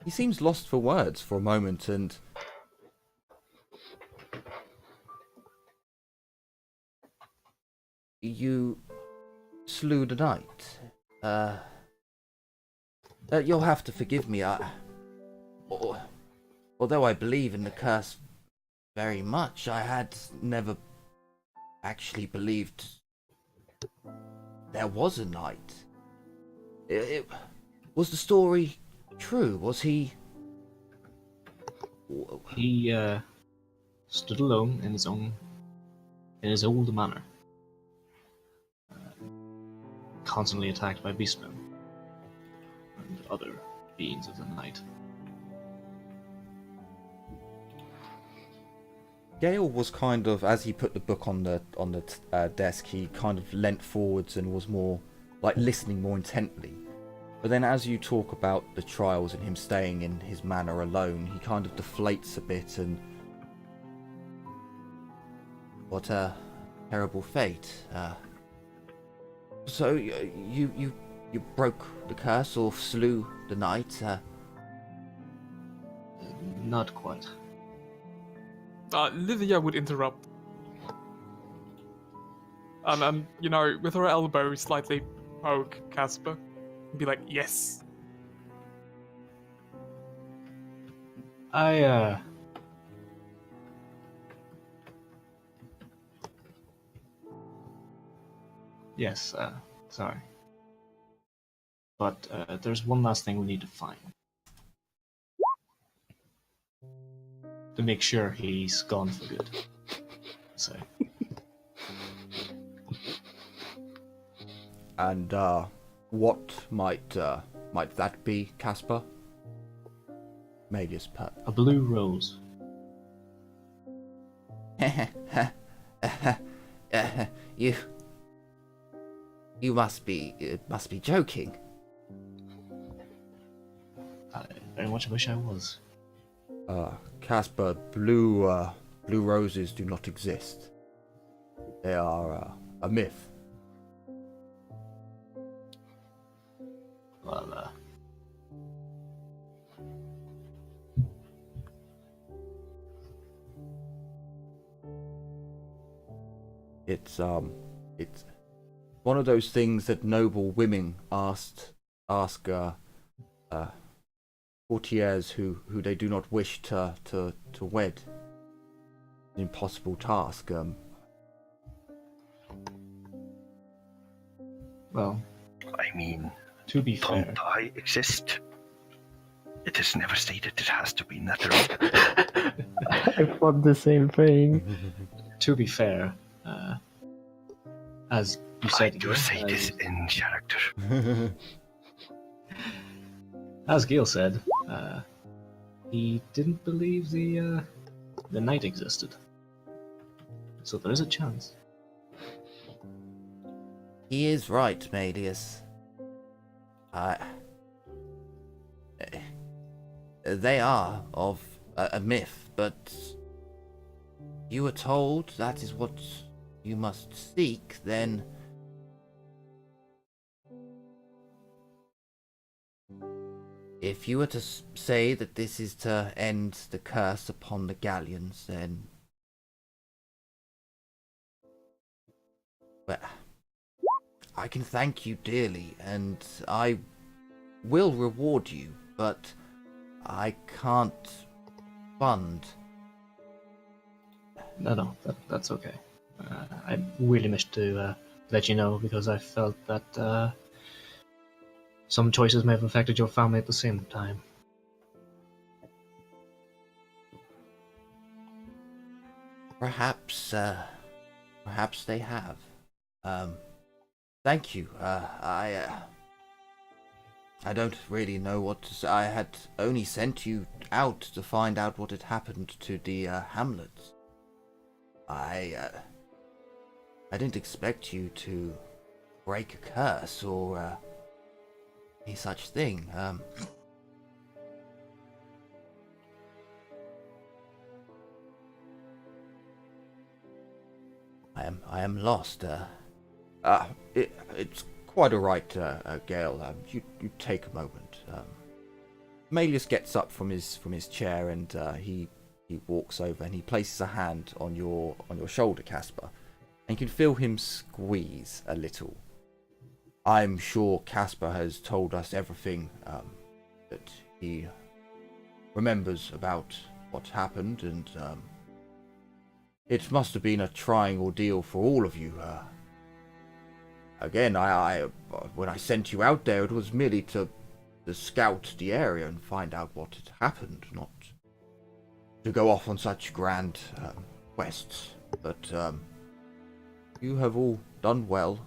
He seems lost for words for a moment, and you slew the knight. You'll have to forgive me. Although I believe in the curse very much, I had never actually believed there was a knight. Was the story true? Was he... He stood alone in his old manor, constantly attacked by beastmen and other beings of the night. Gale was kind of, as he put the book on the desk, he kind of leant forwards and was more like listening more intently. But then as you talk about the trials and him staying in his manor alone, he kind of deflates a bit and... What a terrible fate. So you broke the curse or slew the knight? Not quite. Lydia would interrupt. And with her elbow slightly poke Casper. And be like, yes. Yes, sorry. But there's one last thing we need to find. To make sure he's gone for good. So. And what might that be, Casper? Magus pet. A blue rose. You must be joking. I very much wish I was. Casper, blue roses do not exist. They are a myth. Well, It's one of those things that noble women ask courtiers who they do not wish to wed. An impossible task. Well, I mean, to be fair, don't I exist? It is never stated it has to be natural. I thought the same thing. to be fair, as You I said do say this in character. As Gil said, he didn't believe the night existed. So there is a chance. He is right, Malius. They are of a myth, but you were told that is what you must seek, then if you were to say that this is to end the curse upon the galleons, then well, I can thank you dearly, and I will reward you, but I can't fund. No, that's okay. I really wish to let you know because I felt that some choices may have affected your family at the same time. Perhaps they have. Thank you. I don't really know what to say. I had only sent you out to find out what had happened to the hamlets. I didn't expect you to break a curse or any such thing. I am lost. It's quite alright, Gale. You take a moment. Malius gets up from his chair and he walks over and he places a hand on your shoulder, Casper, and you can feel him squeeze a little. I'm sure Casper has told us everything that he remembers about what happened, and it must have been a trying ordeal for all of you. Again, I when I sent you out there, it was merely to scout the area and find out what had happened, not to go off on such grand quests. But you have all done well.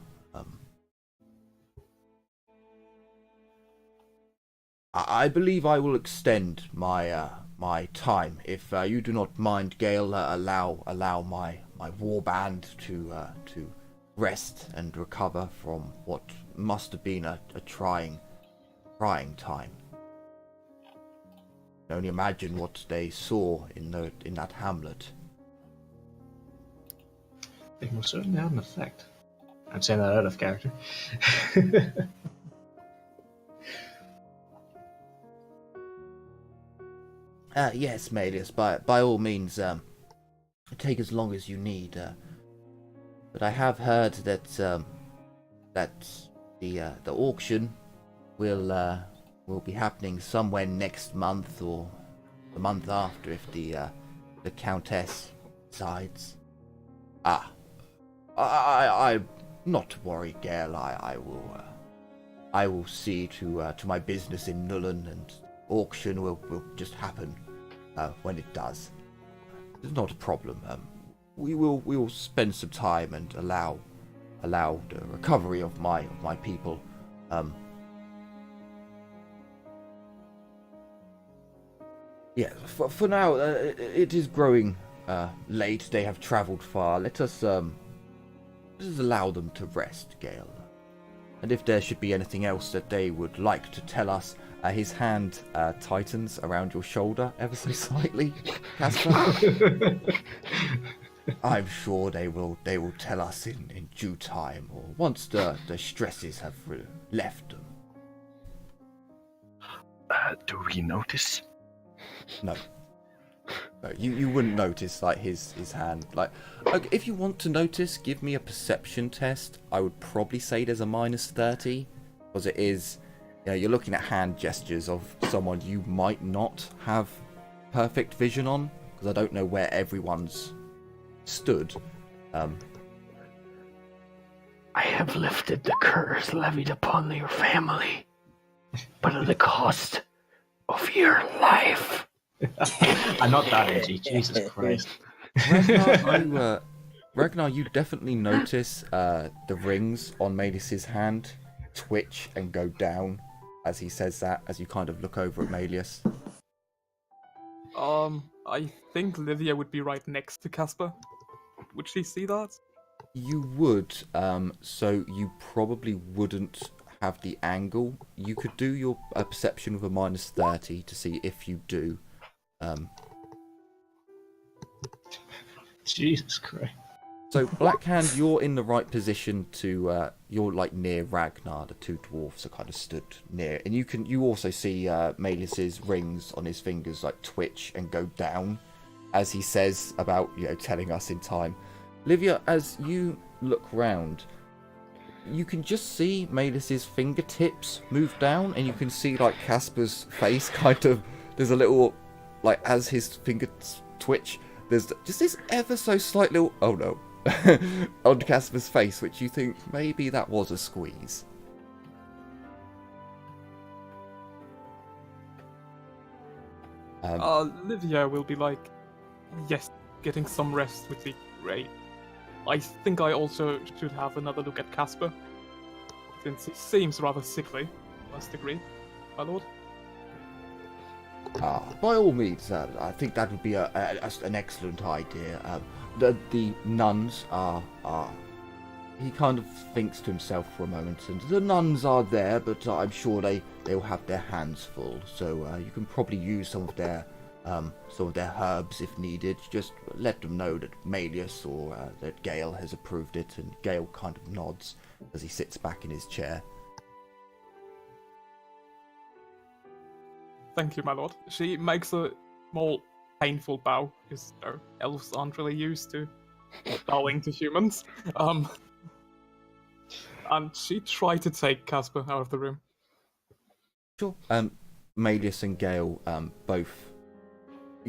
I believe I will extend my my time if you do not mind, Gale. Allow my warband to rest and recover from what must have been a trying time. I can only imagine what they saw in that hamlet. It will certainly have an effect. I'm saying that out of character. Yes, Malius, by all means, take as long as you need. But I have heard that the auction will be happening somewhere next month or the month after if the Countess decides. I not to worry, Gale. I will see to my business in Nullen, and auction will just happen when it does. It's not a problem. We will spend some time and allow the recovery of my people. Yeah, for now, it is growing late. They have travelled far. Let us allow them to rest, Gale. And if there should be anything else that they would like to tell us, his hand tightens around your shoulder ever so slightly, Casper. I'm sure they will tell us in due time, or once the stresses have left them. Do we notice? No. You wouldn't notice like his hand. Like, if you want to notice, give me a perception test. I would probably say there's a -30, because it is. You know, you're looking at hand gestures of someone you might not have perfect vision on, because I don't know where everyone's stood. I have lifted the curse levied upon your family, but at the cost of your life. I'm not that edgy, Jesus Christ. Ragnar, you definitely notice the rings on Maelius's hand twitch and go down as he says that, as you kind of look over at Maelius. I think Livia would be right next to Casper. Would she see that? You would, so you probably wouldn't have the angle. You could do your perception with a -30 to see if you do. Jesus Christ. So, Blackhand, you're in the right position to, you're like near Ragnar, the two dwarfs are kind of stood near, and you also see Maelius's rings on his fingers like twitch and go down, as he says about, telling us in time. Livia, as you look round, you can just see Maelius's fingertips move down, and you can see like Casper's face kind of, there's a little, like as his fingers twitch, there's just this ever so slight little, oh no, on Casper's face, which you think maybe that was a squeeze. Livia will be like, yes, getting some rest would be great. I think I also should have another look at Casper, since he seems rather sickly. Must agree, my lord. By all means, I think that would be an excellent idea. The nuns are... He kind of thinks to himself for a moment, and the nuns are there, but I'm sure they'll have their hands full, so you can probably use some of their herbs if needed. Just let them know that Maelius or that Gale has approved it, and Gale kind of nods as he sits back in his chair. Thank you, my lord. She makes a more painful bow, because elves aren't really used to bowing to humans. And she tried to take Casper out of the room. Sure. Maelius and Gale both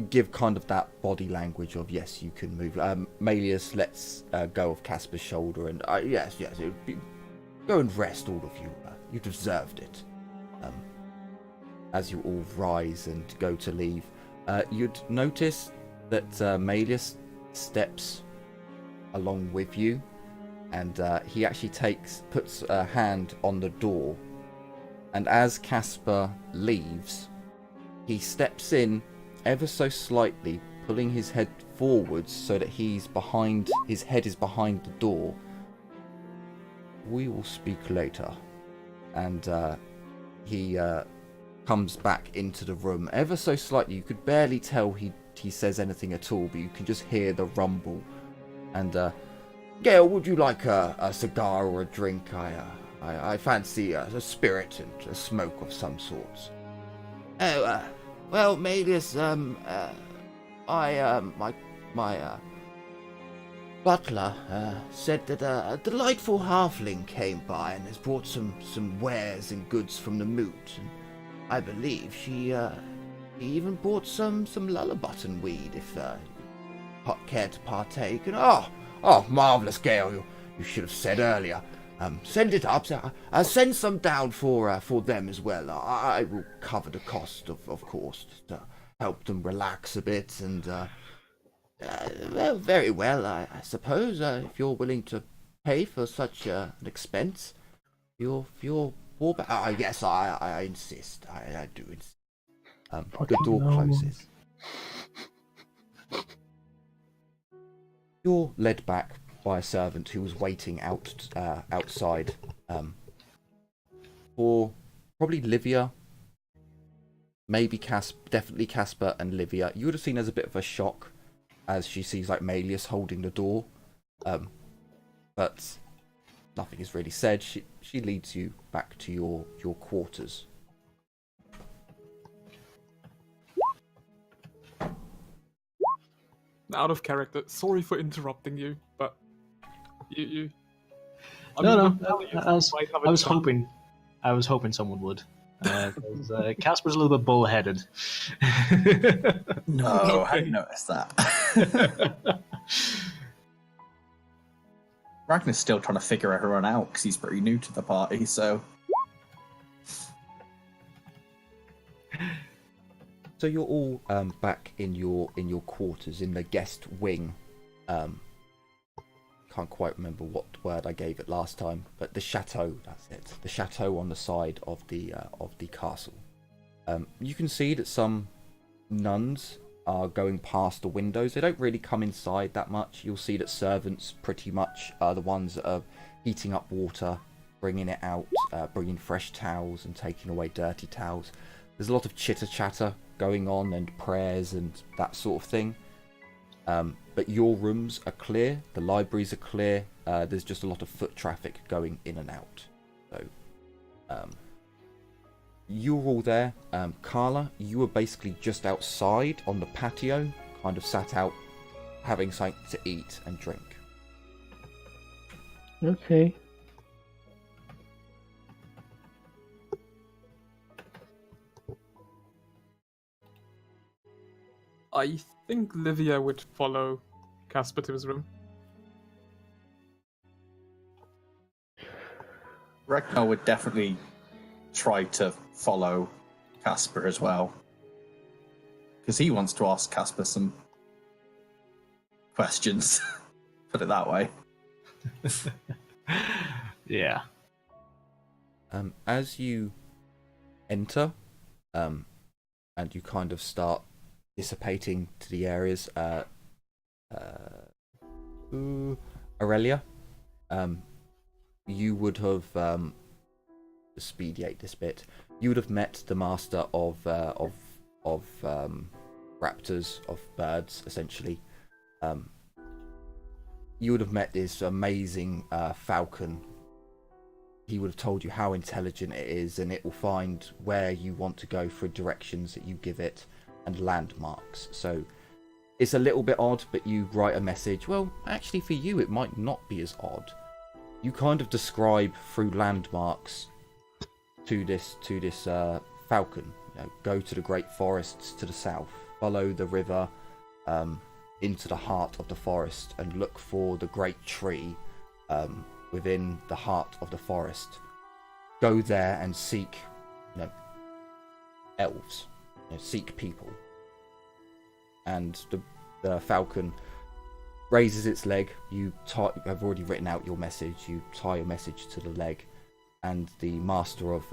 give kind of that body language of yes, you can move. Maelius lets go of Casper's shoulder, and yes, go and rest, all of you. You deserved it. As you all rise and go to leave, you'd notice that Maelius steps along with you, and he actually puts a hand on the door, and as Casper leaves, he steps in ever so slightly, pulling his head forwards so that his head is behind the door. We will speak later. And he comes back into the room ever so slightly. You could barely tell he says anything at all, but you can just hear the rumble. And Gale, would you like a cigar or a drink? I fancy a spirit and a smoke of some sorts. Oh, well, Maelius, my butler said that a delightful halfling came by and has brought some wares and goods from the moot. And I believe he even brought some lullabutton weed if you care to partake. And oh, marvelous, Gale! You should have said earlier. Send it up. Send some down for them as well. I will cover the cost, of course, to help them relax a bit. And well, very well, I suppose. If you're willing to pay for such an expense, your yes, I insist. I do insist. The door closes. You're led back by a servant who was waiting outside for probably Livia, maybe definitely Casper and Livia. You would have seen as a bit of a shock as she sees like Maelius holding the door, but nothing is really said. She leads you back to your quarters. Out of character. Sorry for interrupting you, but you. No. I was hoping someone would. Casper's a little bit bullheaded. No, I didn't notice that. Ragnar's still trying to figure everyone out because he's pretty new to the party, so. So you're all back in your quarters in the guest wing. can't quite remember what word I gave it last time, but the chateau, that's it. The chateau on the side of the castle. You can see that some nuns are going past the windows. They don't really come inside that much. You'll see that servants pretty much are the ones that are heating up water, bringing it out, bringing fresh towels and taking away dirty towels. There's a lot of chitter chatter going on and prayers and that sort of thing. But your rooms are clear, the libraries are clear, there's just a lot of foot traffic going in and out. So, you're all there. Carla, you were basically just outside on the patio, kind of sat out, having something to eat and drink. Okay. I think Livia would follow Casper to his room. Ragnar would definitely try to follow Casper as well. Because he wants to ask Casper some questions. Put it that way. Yeah. As you enter, and you kind of start dissipating to the areas, Aurelia, you would have, to speediate this bit, you would have met the master of raptors, of birds, essentially. You would have met this amazing falcon. He would have told you how intelligent it is, and it will find where you want to go for directions that you give it, and landmarks. So it's a little bit odd, but you write a message. Well, actually for you it might not be as odd. You kind of describe through landmarks to this falcon. You know, go to the great forests to the south, follow the river into the heart of the forest, and look for the great tree within the heart of the forest. Go there and seek, elves. Seek people. And the falcon raises its leg. I've already written out your message. You tie your message to the leg, and the master of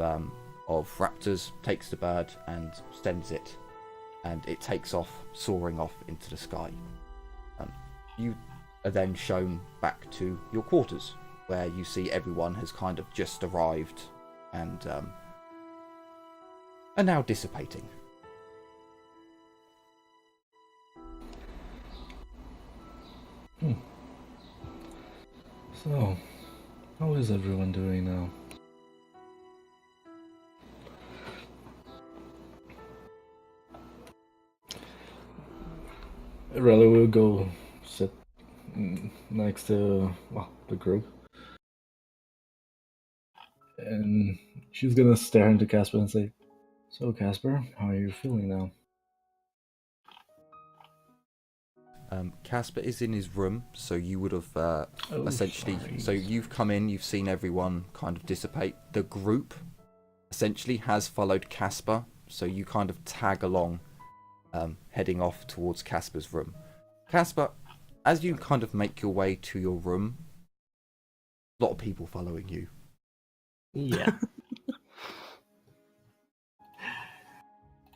raptors takes the bird and sends it, and it takes off, soaring off into the sky. You are then shown back to your quarters, where you see everyone has kind of just arrived and are now dissipating. So, how is everyone doing now? Aurelia will go sit next to, the group. And she's gonna stare into Casper and say, "So, Casper, how are you feeling now?" Casper is in his room, so you would have essentially... sorry. So you've come in, you've seen everyone kind of dissipate. The group essentially has followed Casper, so you kind of tag along, heading off towards Casper's room. Casper, as you kind of make your way to your room, a lot of people following you. Yeah.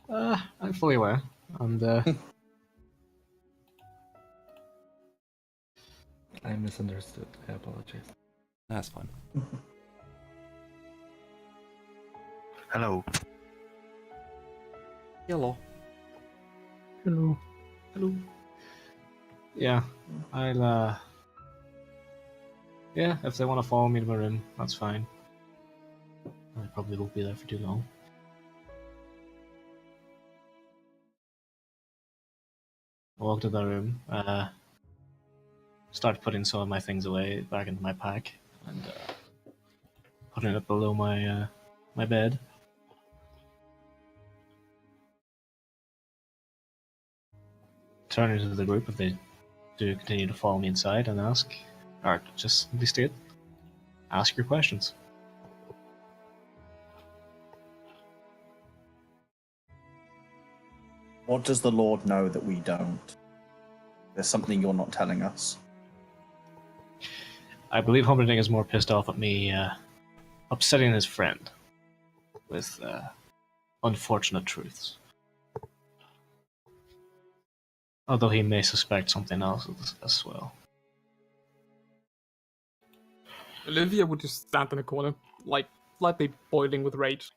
I'm fully aware. And I misunderstood. I apologize. That's fine. Hello. Hello. Hello. hello. Yeah, I'll yeah, if they want to follow me to my room, that's fine. I probably won't be there for too long. I walked to the room, started putting some of my things away back into my pack, and putting it below my my bed. Turning to the group if they do continue to follow me inside and ask, or just simply state, ask your questions. What does the Lord know that we don't? There's something you're not telling us. I believe Humperdinck is more pissed off at me upsetting his friend with unfortunate truths. Although he may suspect something else as well. Olivia would just stand in a corner, like slightly boiling with rage.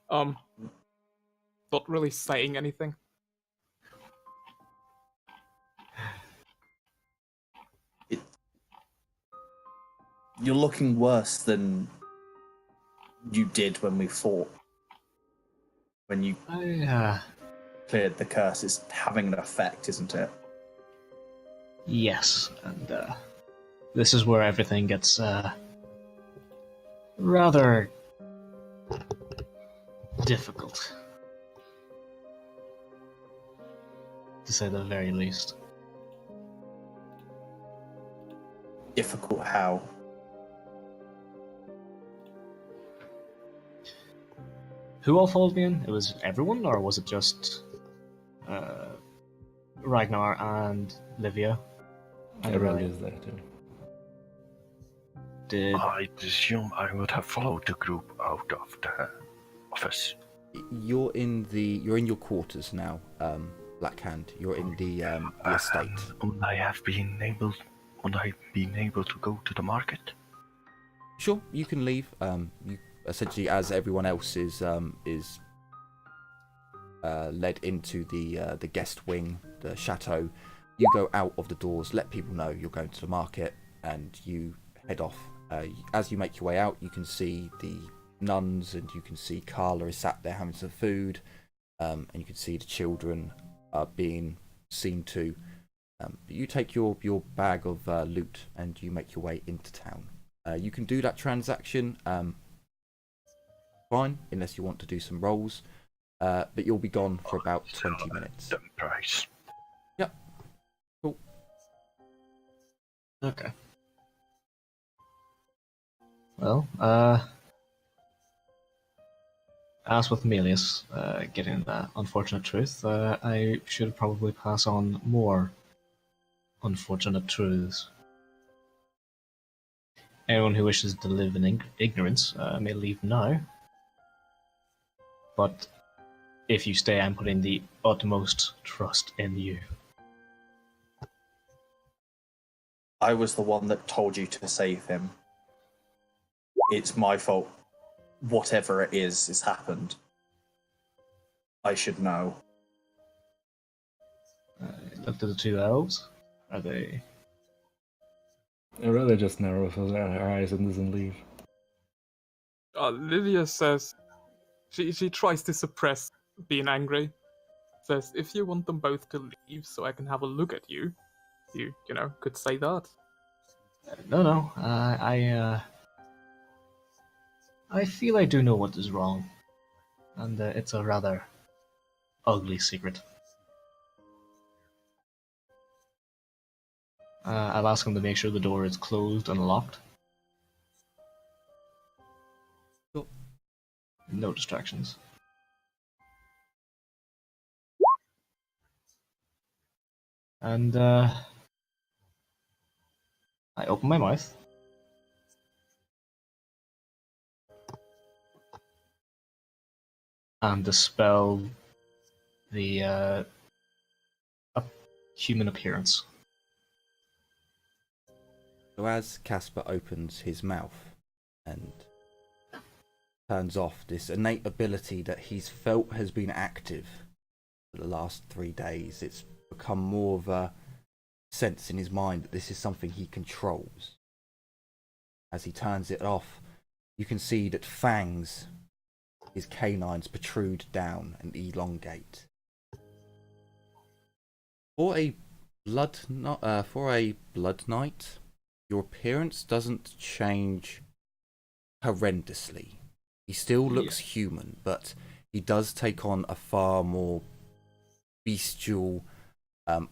Not really saying anything. You're looking worse than you did when we fought. When you cleared the curse, it's having an effect, isn't it? Yes, and this is where everything gets rather difficult, to say the very least. Difficult how? Who all followed me in? It was everyone, or was it just Ragnar and Livia? Everybody is there too. I presume I would have followed the group out of the office. You're in your quarters now, Blackhand. You're in the estate. Would I been able to go to the market? Sure, you can leave. You essentially, as everyone else is led into the guest wing, the chateau. You go out of the doors, let people know you're going to the market, and you head off. As you make your way out, you can see the nuns, and you can see Carla is sat there having some food, and you can see the children are being seen to. But you take your bag of loot and you make your way into town. You can do that transaction fine, unless you want to do some rolls. But you'll be gone for about 20 minutes. The price. Yep. Cool. Okay. Well, as with Melius getting that unfortunate truth, I should probably pass on more unfortunate truths. Anyone who wishes to live in ignorance may leave now. But if you stay, I'm putting the utmost trust in you. I was the one that told you to save him. It's my fault. Whatever it is has happened. I should know. Look to the two elves. Are they... It really just narrows her eyes and doesn't leave. Livia says she tries to suppress being angry. Says, if you want them both to leave so I can have a look at you, you could say that. No. I feel I do know what is wrong, and it's a rather ugly secret. I'll ask him to make sure the door is closed and locked. Cool. No distractions. And I open my mouth. And dispel the human appearance. So as Casper opens his mouth and turns off this innate ability that he's felt has been active for the last 3 days, it's become more of a sense in his mind that this is something he controls. As he turns it off, you can see that fangs, his canines, protrude down and elongate. For a blood knight, your appearance doesn't change horrendously. He still looks human, but he does take on a far more bestial, a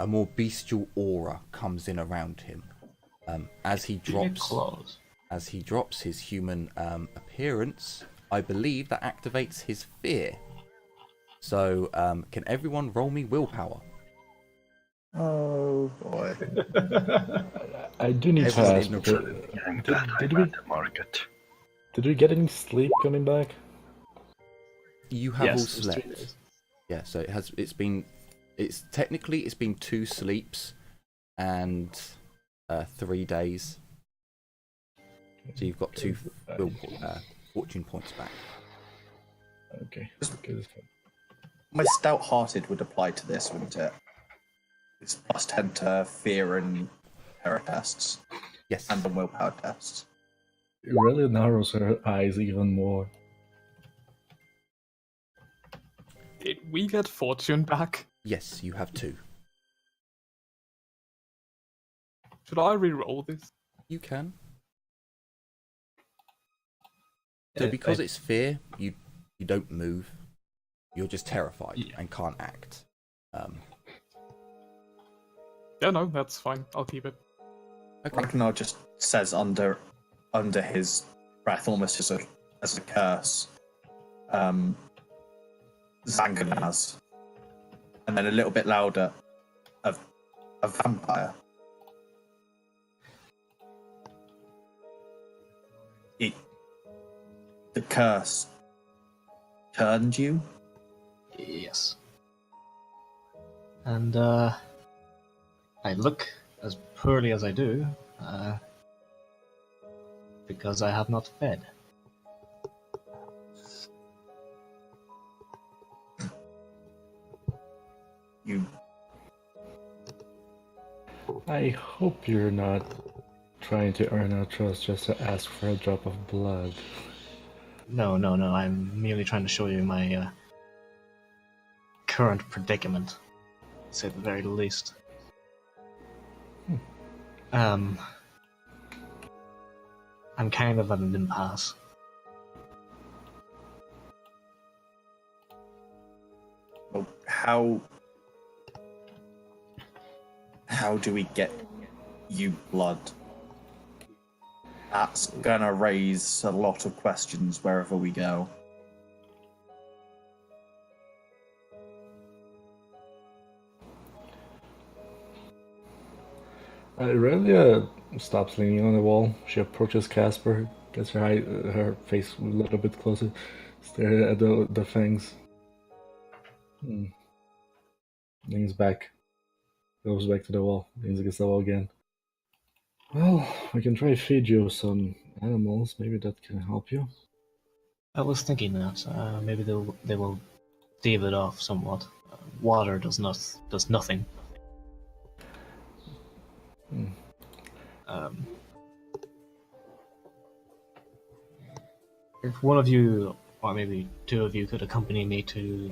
more bestial aura comes in around him. As he drops his human appearance, I believe that activates his fear. So, can everyone roll me willpower? Oh boy. I do need to Everyone ask. in the but, room. I'm glad did I'm we at the market. did we get any sleep coming back? You have Yes, all it was 3 slept. days. Yeah, so it's technically it's been 2 sleeps and 3 days. So you've got 2 fortune points back. Okay. My stout-hearted would apply to this, wouldn't it? It's plus 10 to fear and terror tests, Yes. and the willpower tests. It really narrows her eyes even more. Did we get fortune back? Yes, you have 2. Should I re-roll this? You can. So because it's fear, you don't move. You're just terrified and can't act. Yeah, no, that's fine. I'll keep it. Okay. Ragnar just says under his breath, almost as a curse, Zanganaz, and then a little bit louder, a vampire. The curse turned you? Yes. And I look as poorly as I do, because I have not fed. You I hope you're not trying to earn our trust just to ask for a drop of blood. No, I'm merely trying to show you my current predicament, to say the very least. I'm kind of at an impasse. Well, how do we get you blood? That's gonna raise a lot of questions wherever we go. Aurelia stops leaning on the wall. She approaches Casper, gets her face a little bit closer, stares at the fangs. Leans back. Goes back to the wall. Leans against the wall again. Well, we can try feed you some animals. Maybe that can help you. I was thinking that maybe they will stave it off somewhat. Water does nothing. If one of you, or maybe 2 of you, could accompany me to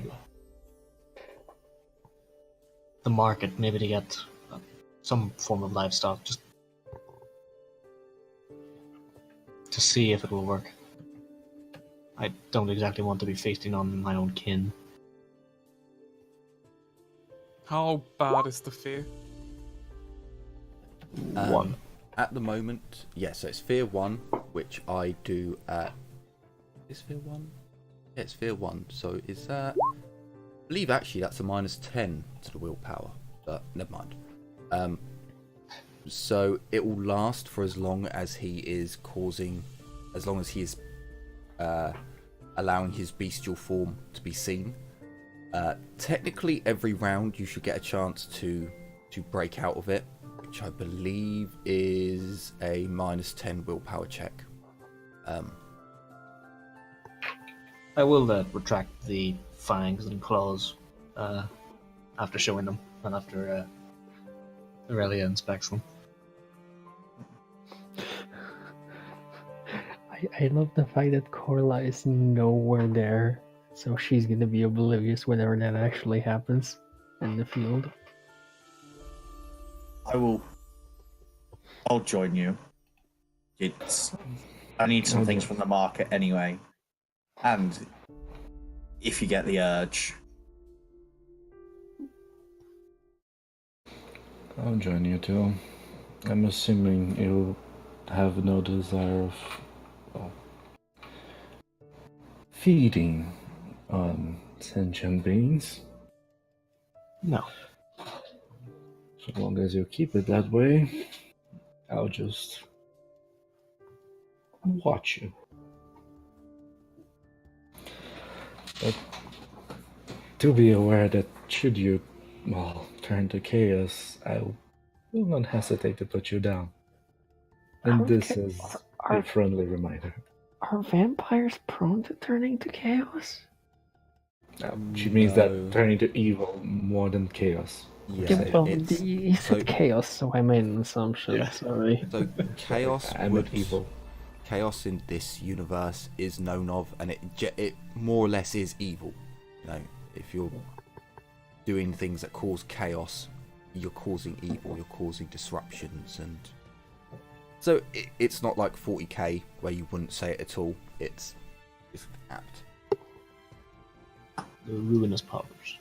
the market, maybe to get some form of livestock, just to see if it will work. I don't exactly want to be feasting on my own kin. How bad is the fear? 1. At the moment, so it's fear 1, which I do at... Is fear 1? Yeah, it's fear 1. So is that... I believe actually that's a minus 10 to the willpower, but never mind. So it will last for as long as he is allowing his bestial form to be seen. Technically, every round you should get a chance to break out of it, which I believe is a minus 10 willpower check. I will retract the fangs and claws after showing them, and after Aurelia inspects them. I love the fact that Corla is nowhere there, so she's gonna be oblivious whenever that actually happens in the field. I'll join you. I need some things from the market anyway. And if you get the urge, I'll join you too. I'm assuming you have no desire of feeding on sentient beings. No. As long as you keep it that way, I'll just watch you. But do be aware that should you, well, turn to chaos, I will not hesitate to put you down. And this is a friendly reminder. Are vampires prone to turning to chaos? She means that turning to evil more than chaos. Yeah, well, you said chaos, so I made an assumption. Yeah. Sorry. So chaos evil. Chaos in this universe is known of, and it more or less is evil. You know, if you're doing things that cause chaos, you're causing evil, you're causing disruptions, and so it's not like 40k where you wouldn't say it at all. It's apt. The ruinous powers.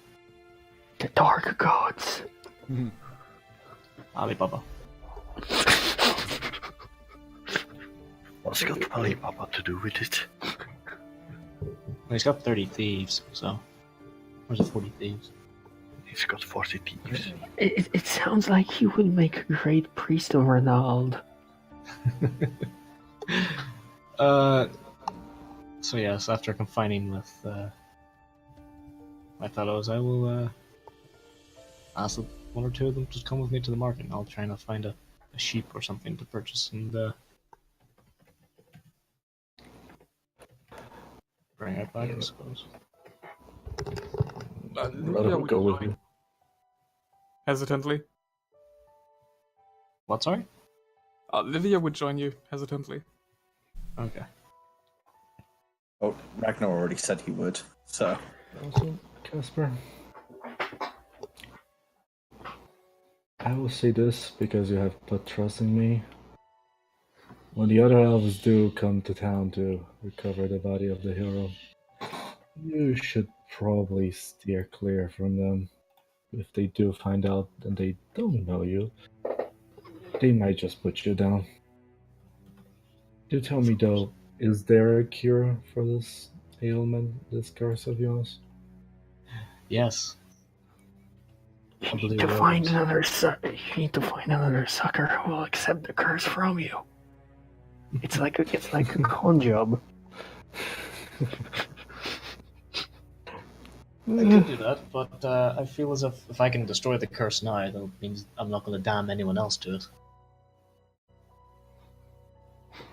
The dark gods. Alibaba. What's got Alibaba to do with it? He's got 30 thieves, so... Where's the 40 thieves? He's got 40 thieves. It sounds like he would make a great priest of Renald. So yes, after confining with my fellows, I will ask one or two of them to come with me to the market, and I'll try and find a sheep or something to purchase and bring it back, I suppose. Let him go with me. Hesitantly. What, sorry? Livia would join you hesitantly. Okay. Oh, Ragnar already said he would, so... Also, Casper, I will say this because you have put trust in me. When the other elves do come to town to recover the body of the hero, you should probably steer clear from them. If they do find out and they don't know you, they might just put you down. Do tell me though, is there a cure for this ailment, this curse of yours? Yes. You need to find another sucker who will accept the curse from you. It's like a con job. I could do that, but I feel as if I can destroy the curse now, that means I'm not going to damn anyone else to it.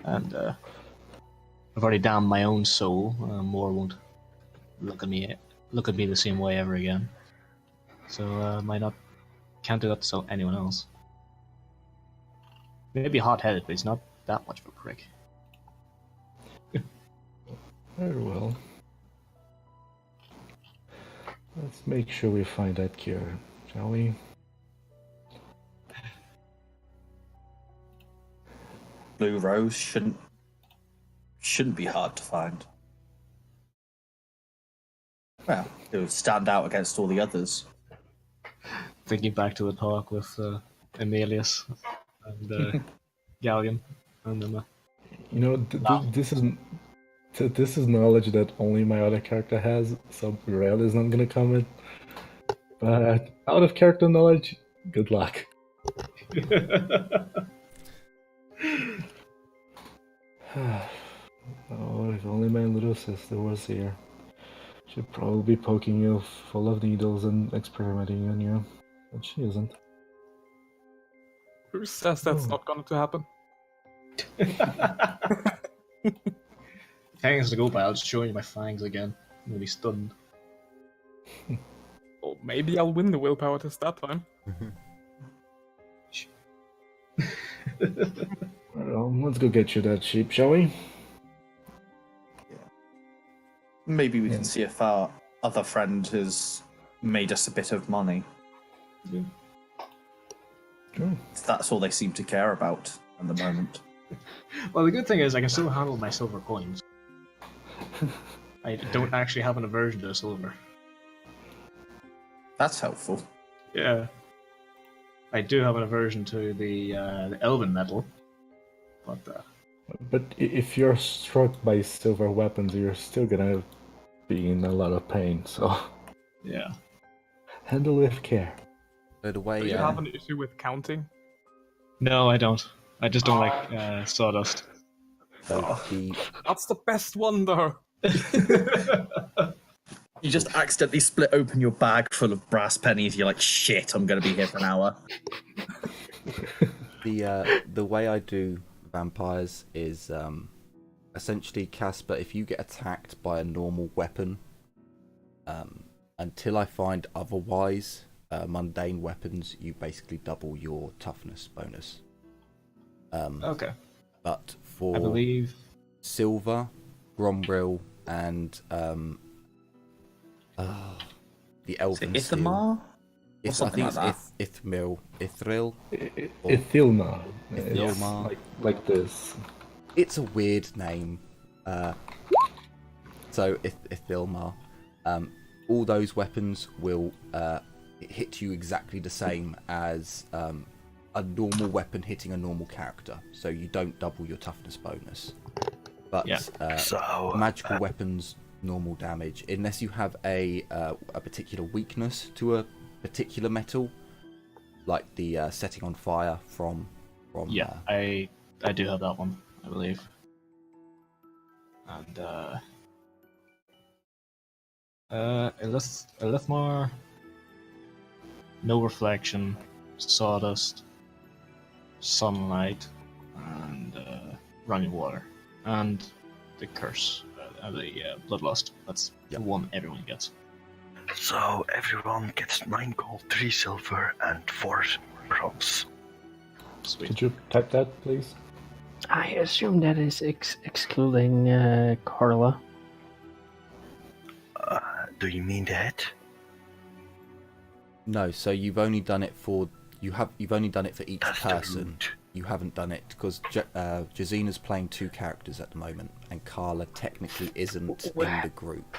And I've already damned my own soul. More won't look at me the same way ever again. So can't do that to anyone else. Maybe hot-headed, but he's not that much of a prick. Very well. Let's make sure we find that cure, shall we? Blue Rose shouldn't be hard to find. Well, it would stand out against all the others. Thinking back to the talk with Emilius and Galleon, and then this is knowledge that only my other character has, so Rail is not gonna comment. But out of character knowledge, good luck. Oh, if only my little sister was here. She'd probably be poking you full of needles and experimenting on you, but she isn't. Who says that's not going to happen? Fangs to go by, I'll just show you my fangs again. I'm gonna be stunned. Or maybe I'll win the willpower test that time. Well, let's go get you that sheep, shall we? Maybe we can see if our other friend has made us a bit of money. Yeah. Sure. That's all they seem to care about at the moment. Well, the good thing is I can still handle my silver coins. I don't actually have an aversion to silver. That's helpful. Yeah. I do have an aversion to the elven metal. But if you're struck by silver weapons, you're still gonna be in a lot of pain, so... Yeah. Handle with care. So the way Do you have an issue with counting? No, I don't. I just don't like sawdust. That's the best one, though. You just accidentally split open your bag full of brass pennies. You're like, shit, I'm going to be here for an hour. The way I do vampires is essentially, Casper, if you get attacked by a normal weapon, until I find otherwise, mundane weapons, you basically double your toughness bonus. Okay. But for I believe silver, Grombril, and the Elven Steel. Ithamar? I think it's Ithril. Ithilna. Ithilmar. It's like this. It's a weird name. So Ithilmar. All those weapons will hit you exactly the same as a normal weapon hitting a normal character. So you don't double your toughness bonus. But magical weapons, normal damage, unless you have a particular weakness to a particular metal, like the setting on fire from I do have that one, I believe. And Elithmar, no reflection, sawdust, sunlight, and running water, and the curse, the bloodlust. That's the one everyone gets. So everyone gets 9 gold, 3 silver, and 4 bronze. Sweet. Could you type that, please? I assume that is excluding Carla. Do you mean that? No, so you've only done it for you've only done it for each That's person. You haven't done it because Jazina's playing 2 characters at the moment, and Carla technically isn't in the group.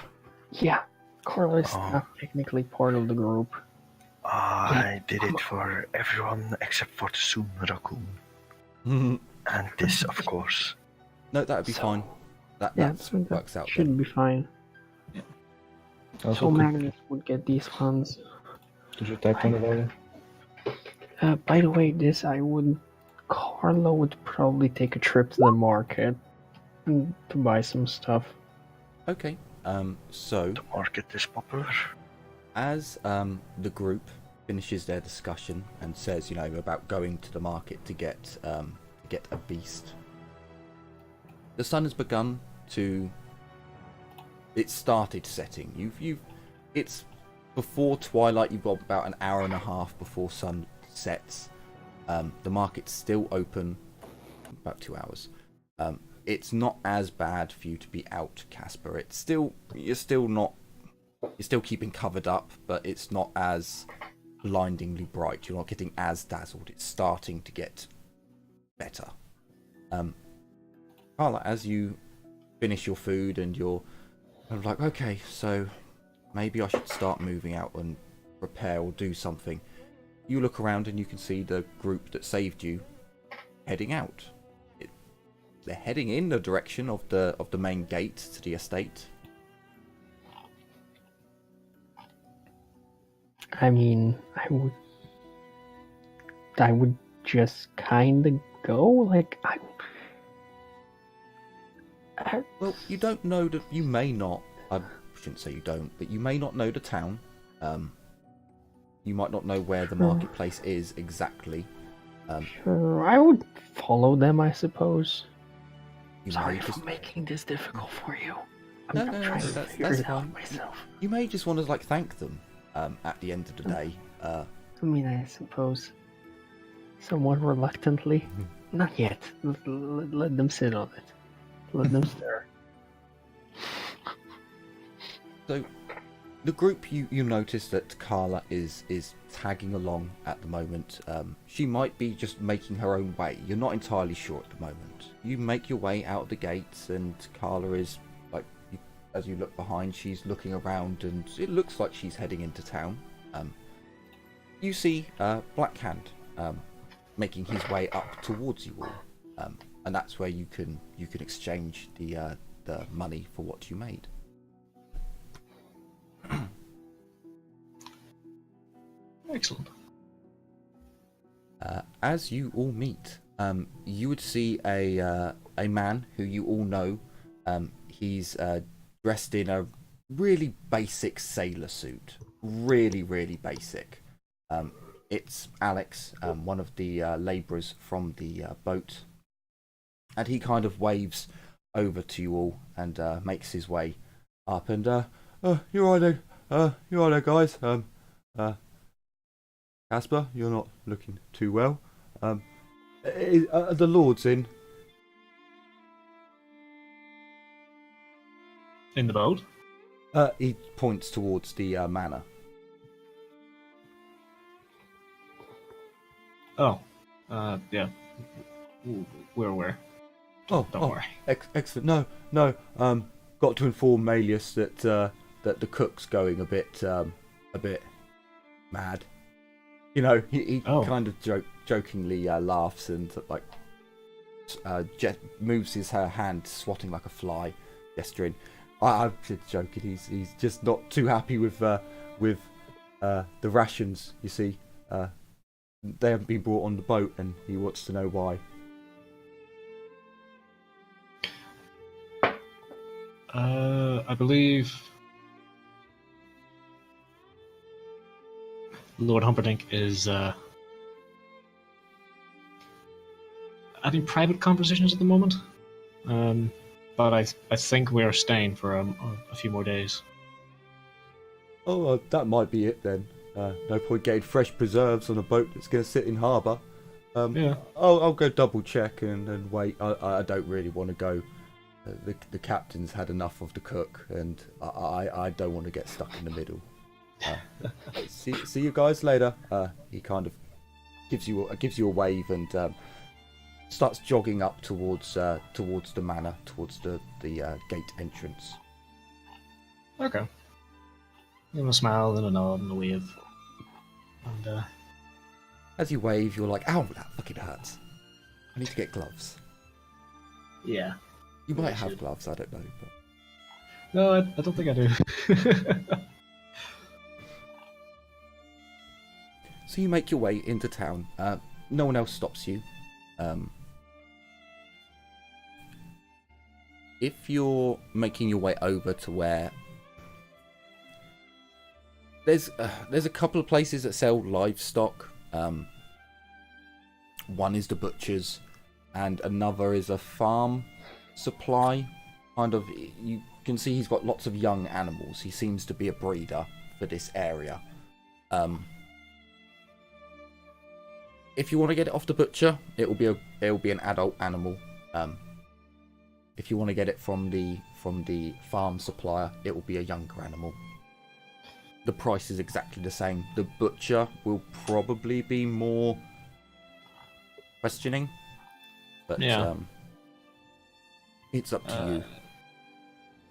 Yeah, Carla is not technically part of the group. I did it for everyone except for the Zoom raccoon. And this, of course. No, that'd be fine. That works out. Should be fine. So Magness would get these funds. Did you type on the volume? By the way, Carla would probably take a trip to the market to buy some stuff. Okay. So the market is popular. As the group finishes their discussion and says, about going to the market to get a beast, the sun has begun to. It's started setting. It's before twilight. You've got about an hour and a half before sun sets. The market's still open. About 2 hours. It's not as bad for you to be out, Casper. You're still keeping covered up, but it's not as blindingly bright. You're not getting as dazzled. It's starting to get better. Carla, as you finish your food and you're like, okay, so maybe I should start moving out and prepare or do something. You look around and you can see the group that saved you heading out. They're heading in the direction of the main gate to the estate. I mean, I would just kind of go. Like, Well, you don't know that. You may not. I shouldn't say you don't, but you may not know the town. You might not know where the marketplace is exactly. Sure, I would follow them, I suppose. Sorry for making this difficult for you. No, I'm trying to figure it out myself. You may just want to thank them at the end of the day. I mean, I suppose somewhat reluctantly. Not yet. Let them sit on it. Let them stir. So, the group, you notice that Carla is tagging along at the moment. She might be just making her own way. You're not entirely sure at the moment. You make your way out of the gates, and Carla is, as you look behind, she's looking around, and it looks like she's heading into town. You see Blackhand making his way up towards you all, and that's where you can exchange the money for what you made. Excellent. as you all meet, you would see a man who you all know. He's dressed in a really basic sailor suit, really basic. It's Alex, one of the labourers from the boat, and he kind of waves over to you all and makes his way up. And you're right there, guys. Casper, you're not looking too well. Are the lords in? In the boat? He points towards the manor. Oh, yeah. We're aware. Don't worry. Excellent. No. Got to inform Malleus that the cook's going a bit mad. You know, he kind of jokingly laughs and like moves his hand, swatting like a fly, gesturing. I'm just joking. He's just not too happy with the rations. You see, they haven't been brought on the boat, and he wants to know why. I believe Lord Humperdinck is having private conversations at the moment. But I think we're staying for a few more days. Oh, that might be it then. No point getting fresh preserves on a boat that's going to sit in harbour. Yeah. I'll go double check and wait. I don't really want to go. The captain's had enough of the cook, and I don't want to get stuck in the middle. See you guys later. He kind of gives you a wave and starts jogging up towards the manor, towards the gate entrance. Okay. Give him a smile and a nod and a wave. And as you wave, you're like, "Ow, that fucking hurts. I need to get gloves." yeah. You might have gloves, I don't know. But... No, I don't think I do. So you make your way into town. No one else stops you. If you're making your way over to where there's a couple of places that sell livestock. One is the butcher's, and another is a farm supply. Kind of, you can see he's got lots of young animals. He seems to be a breeder for this area. If you want to get it off the butcher, it will be an adult animal. If you want to get it from the farm supplier, it will be a younger animal. The price is exactly the same. The butcher will probably be more questioning, but yeah. It's up to you.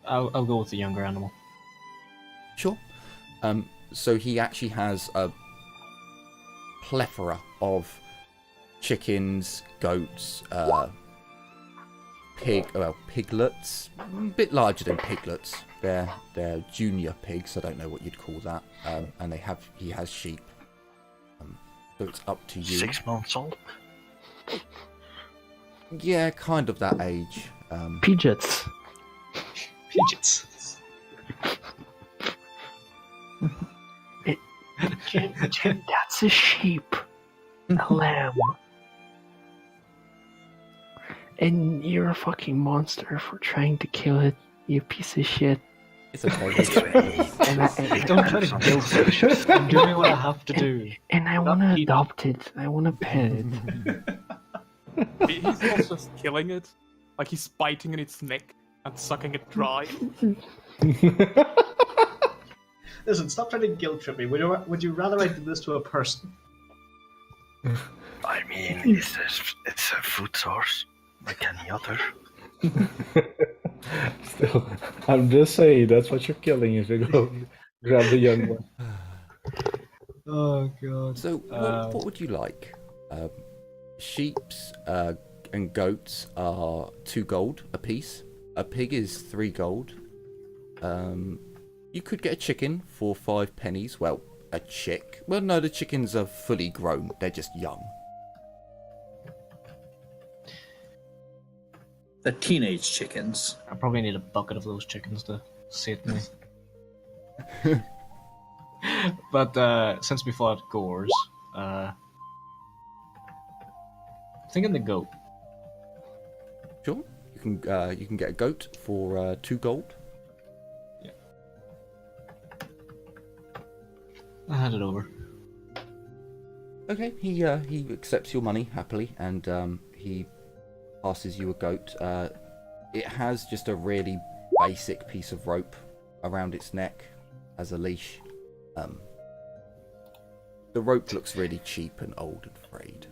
I'll go with the younger animal. Sure. So he actually has a plethora of chickens, goats, piglets, a bit larger than piglets. They're junior pigs. I don't know what you'd call that. And he has sheep. So it's up to you. 6 months old. Yeah, kind of that age. Pigeons. Pigeons. That's a sheep. A lamb. And you're a fucking monster for trying to kill it, you piece of shit. It's okay. Don't try to guilt it. I'm doing what I have to do. And I want to adopt it. I want to pet it. He's not just killing it. Like he's biting in its neck and sucking it dry. Listen, stop trying to guilt trip me. Would you rather I did this to a person? I mean, it's a food source like any other. Still, I'm just saying that's what you're killing if you go grab the young one. Oh god. So what would you like? Sheeps and goats are 2 gold a piece. A pig is 3 gold. You could get a chicken for 5 pennies. Well, a chick. Well, no, the chickens are fully grown. They're just young. They're teenage chickens. I probably need a bucket of those chickens to sate me. But since we fought Gores, I'm thinking the goat. Sure. You can get a goat for 2 gold. Yeah. I hand it over. Okay. He accepts your money happily, and he passes you a goat. It has just a really basic piece of rope around its neck as a leash. The rope looks really cheap and old and frayed.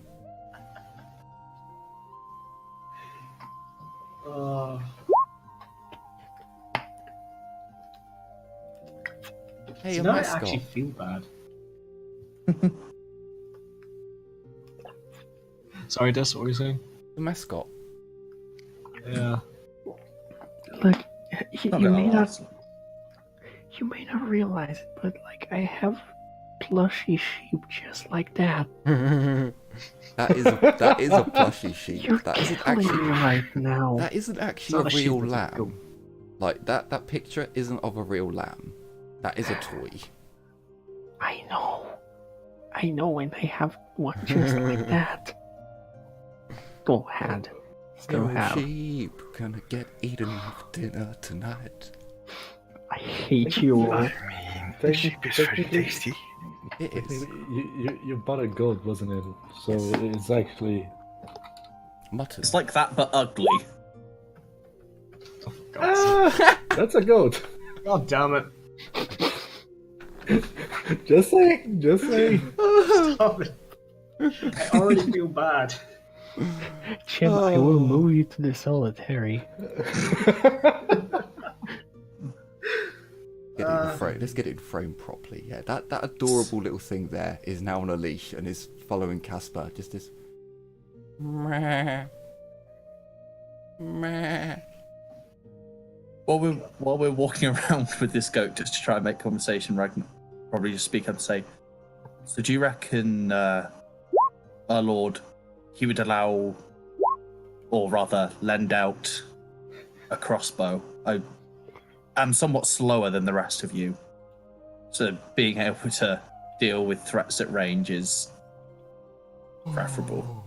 Hey, a now I mascot. actually feel bad. Sorry, Des, what were you saying? The mascot. Yeah. Look, you may not realize it, but like I have plushy sheep just like that. That is a plushy sheep. You're That isn't killing actually me right now. that isn't actually It's not a a sheep, real it's a lamb. goat. Like that picture isn't of a real lamb. That is a toy. I know, and I have one just like that. Go ahead. Still Your have. sheep gonna get eaten with dinner tonight. I hate you all. I mean, the sheep is very tasty. It is You bought a goat, wasn't it? So it's actually... mutton. It's like that, but ugly. That's a goat. God damn it. Just saying. Stop it. I already feel bad. Chim, I will move you to the solitary. Let's get it in frame properly. Yeah, that adorable little thing there is now on a leash and is following Casper. Just this. Meh. Meh. While we're walking around with this goat just to try and make conversation, Ragnar probably just speak up and say, so do you reckon our lord, he would allow, or rather lend out, a crossbow? I am somewhat slower than the rest of you, so being able to deal with threats at range is preferable.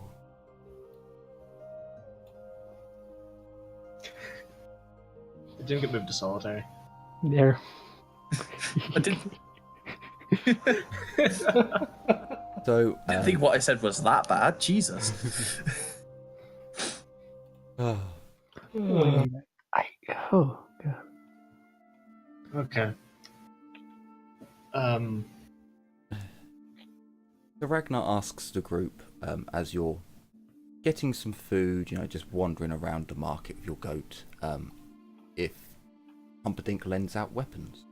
I didn't get moved to solitary. There. I didn't So think what I said was that bad. Jesus. oh, Oh god. Okay. So Ragnar asks the group, as you're getting some food, just wandering around the market with your goat, if Humperdinck lends out weapons.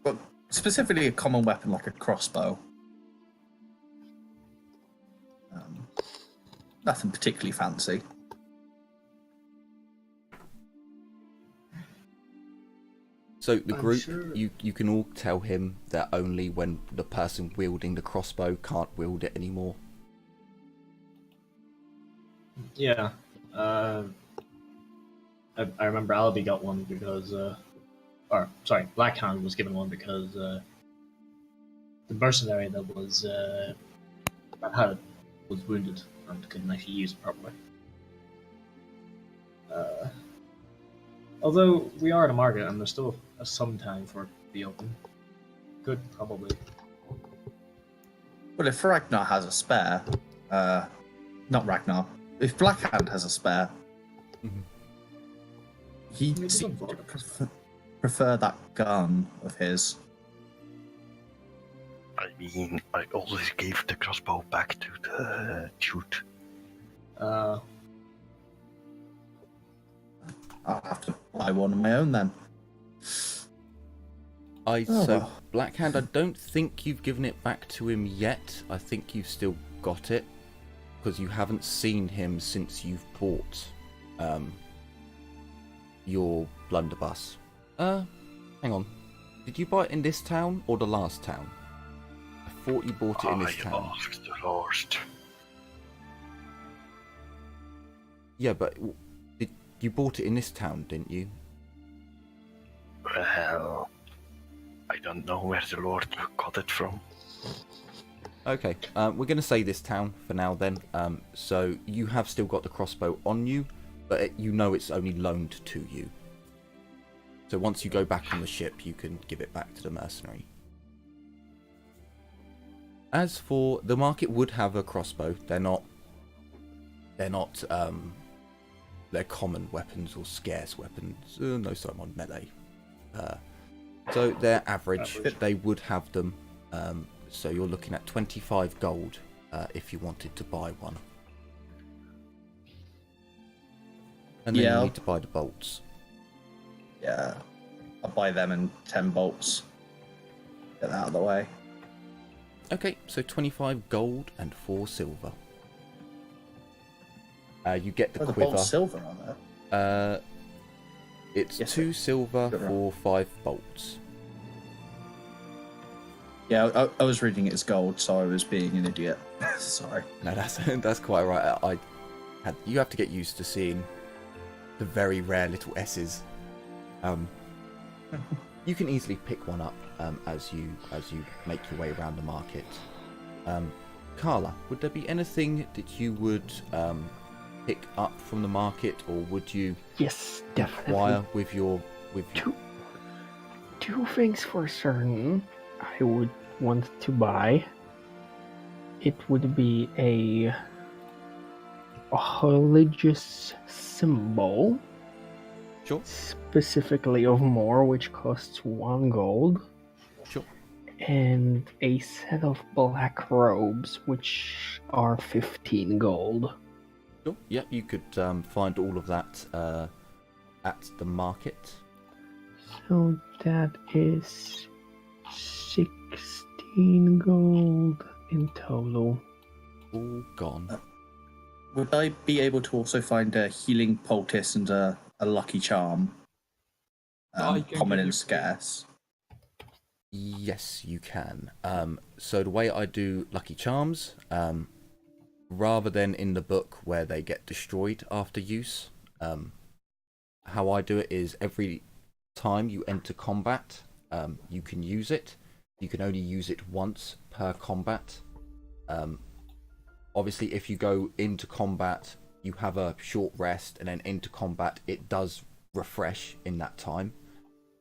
But specifically a common weapon like a crossbow. Nothing particularly fancy. So the I'm group, sure- you can all tell him that only when the person wielding the crossbow can't wield it anymore. Yeah. I remember Albie got one because, Blackhand was given one because the mercenary that was that had it was wounded and couldn't actually use it properly. Although we are at a market and there's still some time for it to be open. Could probably. Well, if Ragnar has a spare, not Ragnar, if Blackhand has a spare, he Maybe seems some to vodka. prefer that gun of his. I mean, I always gave the crossbow back to the dude. I'll have to buy one of my own then. So well. Blackhand, I don't think you've given it back to him yet. I think you've still got it because you haven't seen him since you've bought your blunderbuss. Hang on. Did you buy it in this town or the last town? I thought you bought it in this I town. asked the last. Yeah, but you bought it in this town, didn't you? Well, I don't know where the Lord got it from. Okay, we're going to say this town for now then. So you have still got the crossbow on you, but you know it's only loaned to you. So once you go back on the ship, you can give it back to the mercenary. As for the market, would have a crossbow. They're not they're common weapons or scarce weapons. No, sorry, I'm on melee. So they're average. They would have them. So you're looking at 25 gold if you wanted to buy one. And then you need to buy the bolts. Yeah, I'll buy them and 10 bolts. Get that out of the way. Okay, so 25 gold and 4 silver. You get the quiver. Bolts silver on there. It's Yes, 2 silver for 5 bolts. Yeah, I was reading it as gold, so I was being an idiot. Sorry. No, that's quite right. You have to get used to seeing the very rare little S's. You can easily pick one up as you make your way around the market. Carla, would there be anything that you would pick up from the market, or would you Yes, definitely. inquire with your Two things for certain I would want to buy. It would be a religious symbol, Sure. specifically of Moor, which costs 1 gold. Sure. And a set of black robes, which are 15 gold. Sure. Yeah, you could find all of that at the market. So that is 16 gold in total. All gone. Would I be able to also find a healing poultice and a lucky charm? I can Common give and you- scarce. Yes, you can. So the way I do lucky charms, rather than in the book where they get destroyed after use, how I do it is every time you enter combat, you can use it. You can only use it once per combat. Obviously, if you go into combat, you have a short rest, and then into combat, it does refresh in that time.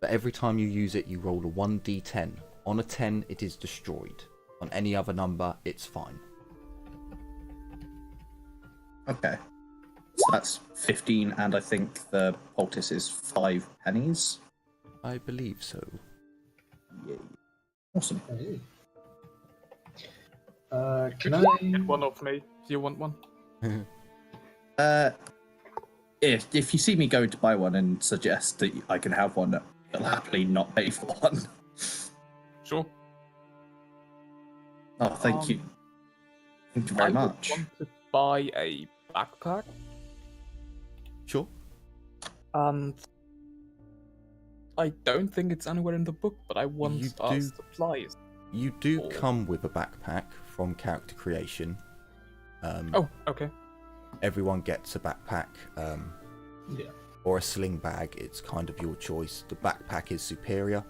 But every time you use it, you roll a 1d10. On a 10, it is destroyed. On any other number, it's fine. Okay. So that's 15, and I think the poultice is 5 pennies. I believe so. Yay. Awesome. Can Get I? one off me. Do you want one? If you see me go to buy one and suggest that I can have one, I'll happily not pay for one. Sure. Oh, thank you. Thank you very I much. would want to buy a backpack, Sure. and I don't think it's anywhere in the book, but I want You our do- supplies. You do Oh. come with a backpack from character creation. Oh, okay. Everyone gets a backpack. Yeah. Or a sling bag. It's kind of your choice. The backpack is superior.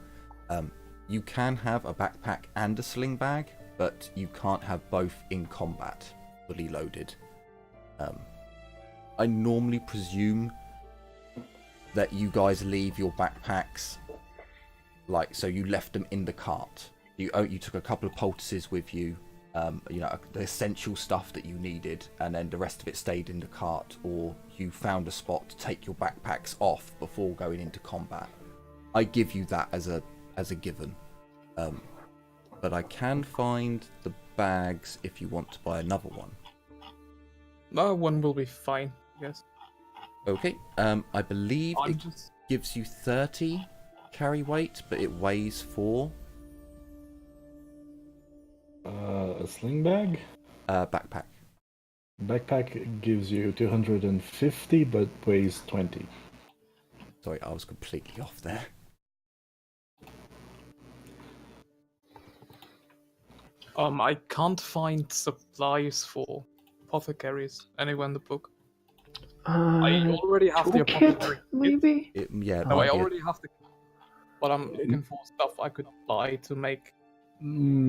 You can have a backpack and a sling bag, but you can't have both in combat, fully loaded. I normally presume that you guys leave your backpacks, like, so you left them in the cart. You took a couple of poultices with you, the essential stuff that you needed, and then the rest of it stayed in the cart, or you found a spot to take your backpacks off before going into combat. I give you that as a given. But I can find the bags if you want to buy another one. No, one will be fine, I guess. Okay, I believe I'm it just... gives you 30 carry weight, but it weighs 4. A sling bag? Backpack. Backpack gives you 250, but weighs 20. Sorry, I was completely off there. I can't find supplies for apothecaries anywhere in the book. I already have the toolkit, apothecary. maybe? Yeah, it No, might I be already have the. But I'm looking for stuff I could buy to make.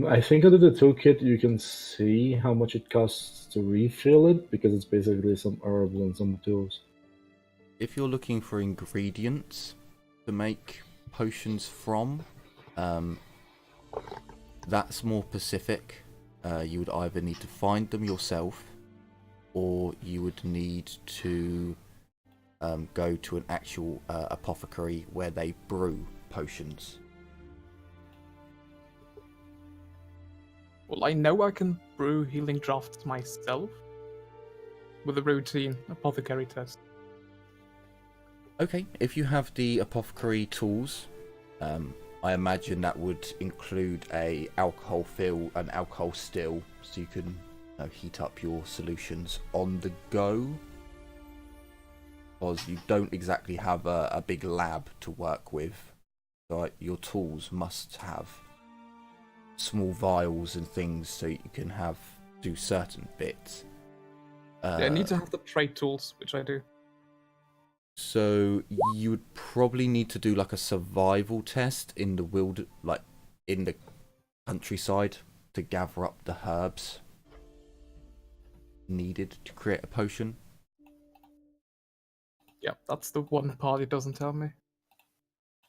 I think under the toolkit you can see how much it costs to refill it, because it's basically some herbs and some tools. if you're looking for ingredients to make potions from, that's more specific. You would either need to find them yourself, or you would need to go to an actual apothecary where they brew potions. Well, I know I can brew healing drafts myself with a routine apothecary test. Okay, if you have the apothecary tools, I imagine that would include an alcohol still, so you can heat up your solutions on the go. Because you don't exactly have a big lab to work with, so your tools must have small vials and things so you can do certain bits. Yeah, I need to have the trade tools, which I do. So you would probably need to do like a survival test in the in the countryside to gather up the herbs needed to create a potion. Yeah, that's the one part it doesn't tell me.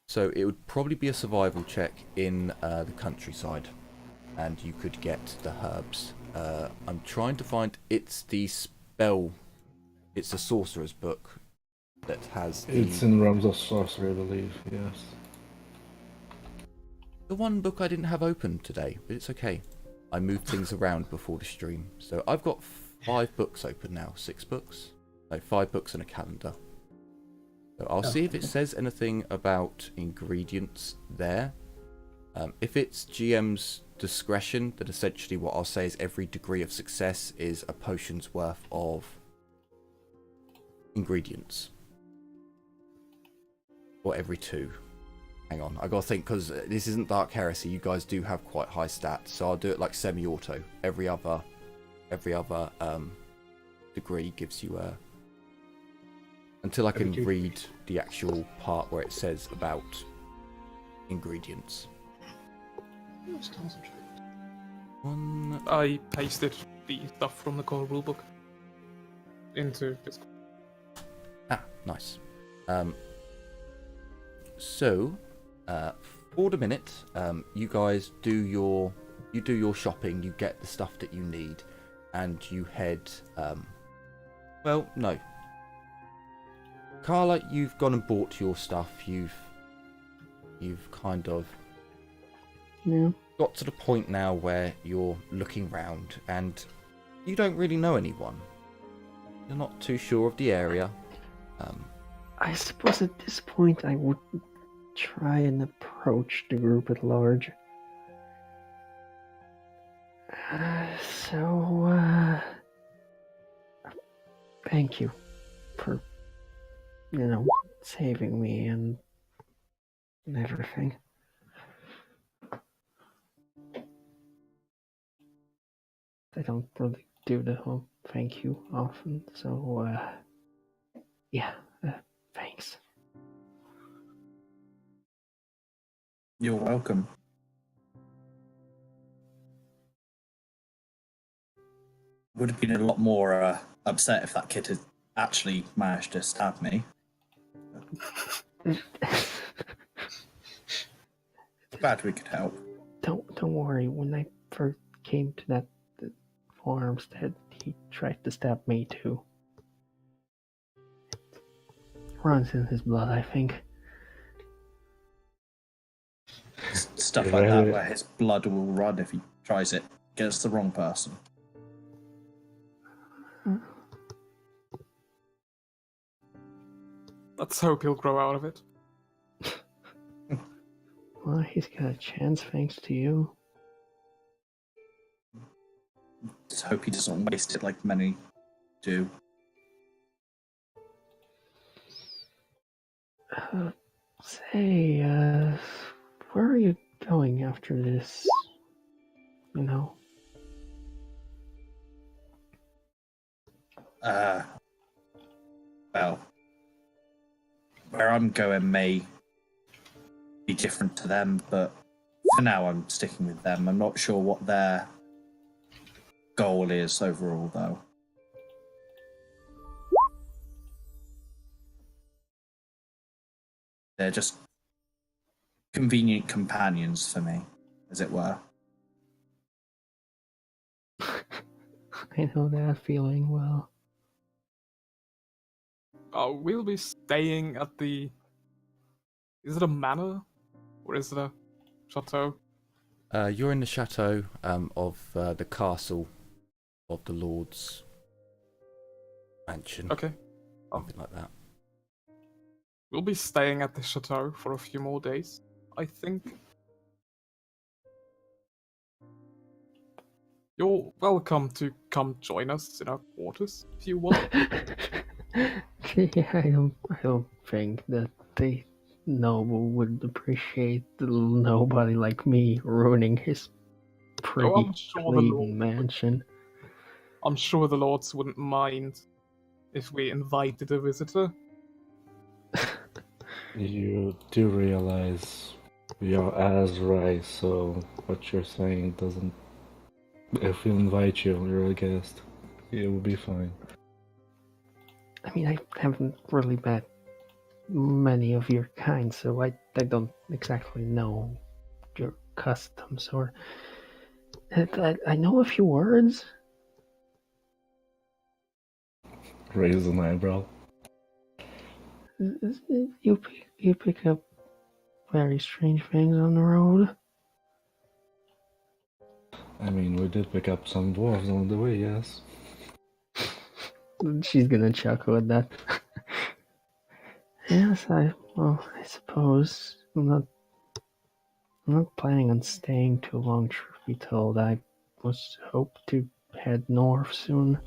So it would probably be a survival check in the countryside, and you could get the herbs. I'm trying to find. It's the sorcerer's book that has. It's in Realms of Sorcery, I believe. Yes. The one book I didn't have open today, but it's okay. I moved things around before the stream, so I've got 5 books open now. 6 books, no, 5 books and a calendar. So I'll see if it says anything about ingredients there. If it's GM's discretion, then essentially what I'll say is every degree of success is a potion's worth of ingredients. Or every 2. Hang on, I gotta think, because this isn't Dark Heresy. You guys do have quite high stats, so I'll do it like semi-auto. Every other degree gives you a... Until I can read the actual part where it says about ingredients. I pasted the stuff from the core rulebook into Discord. Ah, nice. So, for the minute, you guys do your shopping, you get the stuff that you need, and you head. Well, no. Carla, you've gone and bought your stuff. You've kind of got to the point now where you're looking round and you don't really know anyone. You're not too sure of the area. I suppose at this point I would try and approach the group at large. Thank you for, saving me and everything. I don't really do the whole thank you often, so, thanks. You're welcome. Would have been a lot more upset if that kid had actually managed to stab me. Glad we could help. Don't worry. When I first came to that farmstead, he tried to stab me too. Runs in his blood, I think. Stuff like that, where his blood will run if he tries it against the wrong person. Let's hope he'll grow out of it. Well, he's got a chance thanks to you. Just hope he doesn't waste it like many do. Say, where are you going after this? well, where I'm going may be different to them, but for now I'm sticking with them. I'm not sure what their goal is overall, though. They're just convenient companions for me, as it were. I know that feeling well. We'll be staying at the... Is it a manor? Or is it a chateau? You're in the chateau of the castle of the Lord's mansion. Okay. Something like that. We'll be staying at the chateau for a few more days, I think. You're welcome to come join us in our quarters if you want. Yeah, I don't think that the noble would appreciate the little nobody like me ruining his pretty I'm sure clean mansion. I'm sure the lords wouldn't mind if we invited a visitor. You do realize you're as right, so what you're saying doesn't... If we invite you, you're a guest. It will be fine. I mean, I haven't really met many of your kind, so I don't exactly know your customs, or... I know a few words. Raise an eyebrow. You pick up very strange things on the road. I mean, we did pick up some dwarves on the way, yes. She's gonna chuckle at that. Yes, I suppose I'm not planning on staying too long, truth be told. I was hope to head north soon.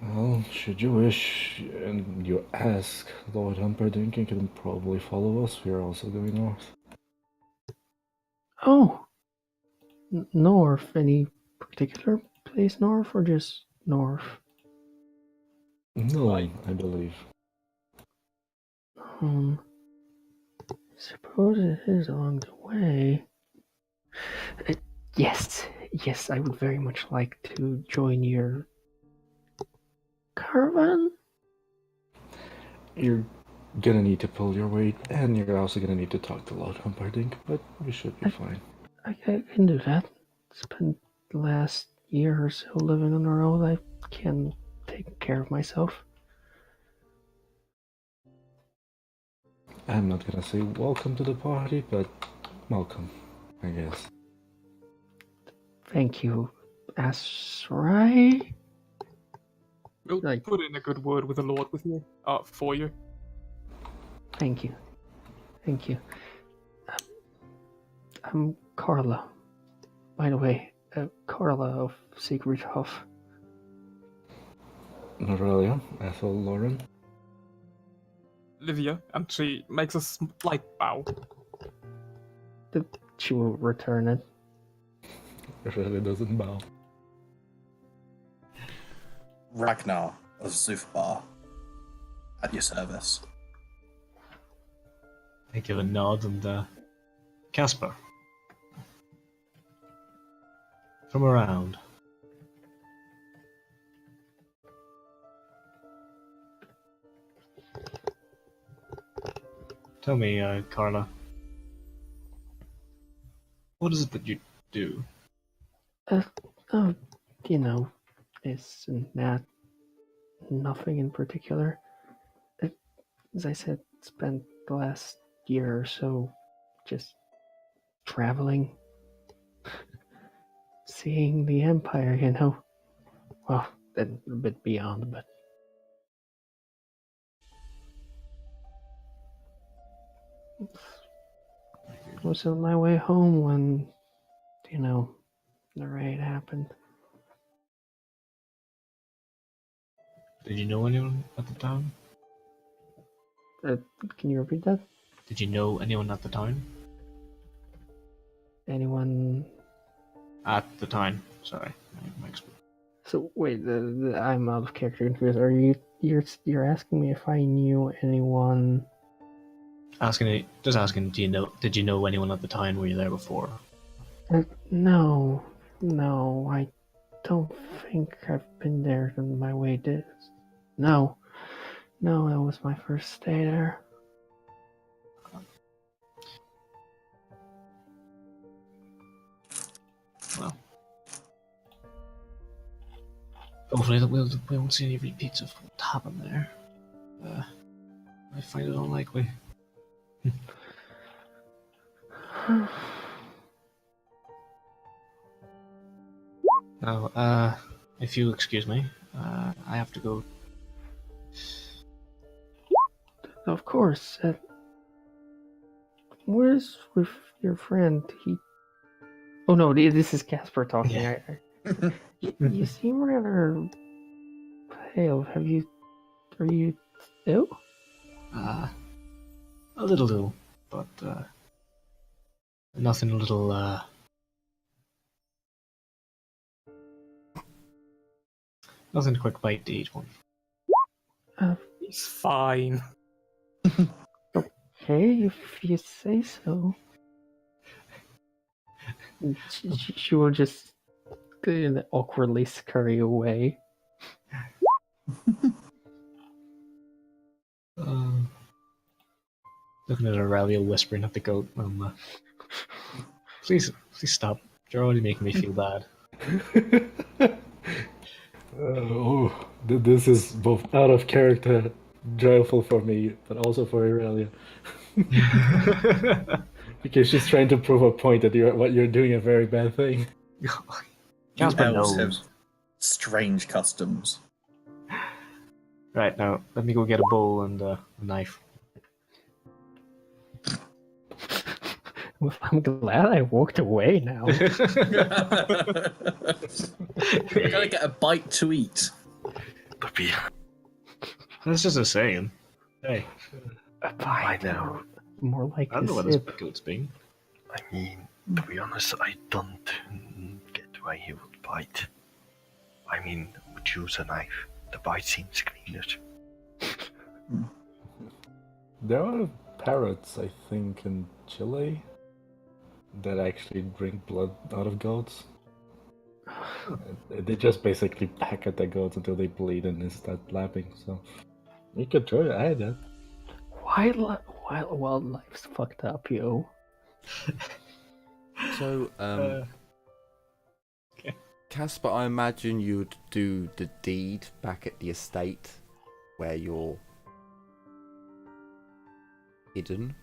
Well, should you wish and you ask Lord Humperdinck, you can probably follow us. We're also going north. Oh, north. Any particular place north, or just north? No, I believe. Suppose it is along the way. Yes, I would very much like to join your caravan. You're gonna need to pull your weight, and you're also gonna need to talk to Lord Humperdinck, but we should be fine. I can do that. Spent the last year or so living on the road. I can take care of myself. I'm not gonna say welcome to the party, but welcome, I guess. Thank you, Asrai. We'll put in a good word with the Lord for you. Thank you. I'm Carla. By the way, Carla of Secret Huff. Norelia, Ethel, Lauren. Livia, and she makes a slight bow. She will return it. It really doesn't bow. Ragnar of Zufbar, at your service. I give a nod, and Casper. From around. Tell me, Carla, what is it that you do? This and that. Nothing in particular. As I said, spent the last year or so just traveling, seeing the Empire, Well, then a bit beyond, but... I was on my way home when, the raid happened. Did you know anyone at the time? Can you repeat that? Did you know anyone at the time? Anyone... At the time, sorry. So wait, I'm out of character confused. Are you're asking me if I knew anyone? Asking, did you know anyone at the time? Were you there before? No, I don't think I've been there in my way this. No, that was my first stay there. Well, hopefully we won't see any repeats of what happened there. I find it unlikely. Now, if you excuse me, I have to go. Of course. Where's with your friend? Oh no, this is Casper talking. Yeah. You seem rather pale. Are you ill? A little ill, but nothing a little. Nothing to quick bite to eat one. He's fine. Okay, if you say so. She will just awkwardly scurry away. Looking at Aurelia, whispering at the goat. Please stop. You're already making me feel bad. This is both out of character, joyful for me, but also for Aurelia. Because she's trying to prove a point that you're doing a very bad thing. Casper Elves have knows. strange customs. Right, now, let me go get a bowl and a knife. I'm glad I walked away now. You gotta get a bite to eat. That's just a saying. Hey, I know. More like I don't know a what this sip. goat's being. I mean, to be honest, I don't get why he would bite. I mean, would use a knife. The bite seems cleaner. There are parrots, I think, in Chile that actually drink blood out of goats. They just basically peck at the goats until they bleed and they start lapping. So you could try it. I had that. Wildlife's fucked up, yo. So, Okay. Casper, I imagine you'd do the deed back at the estate where you're hidden.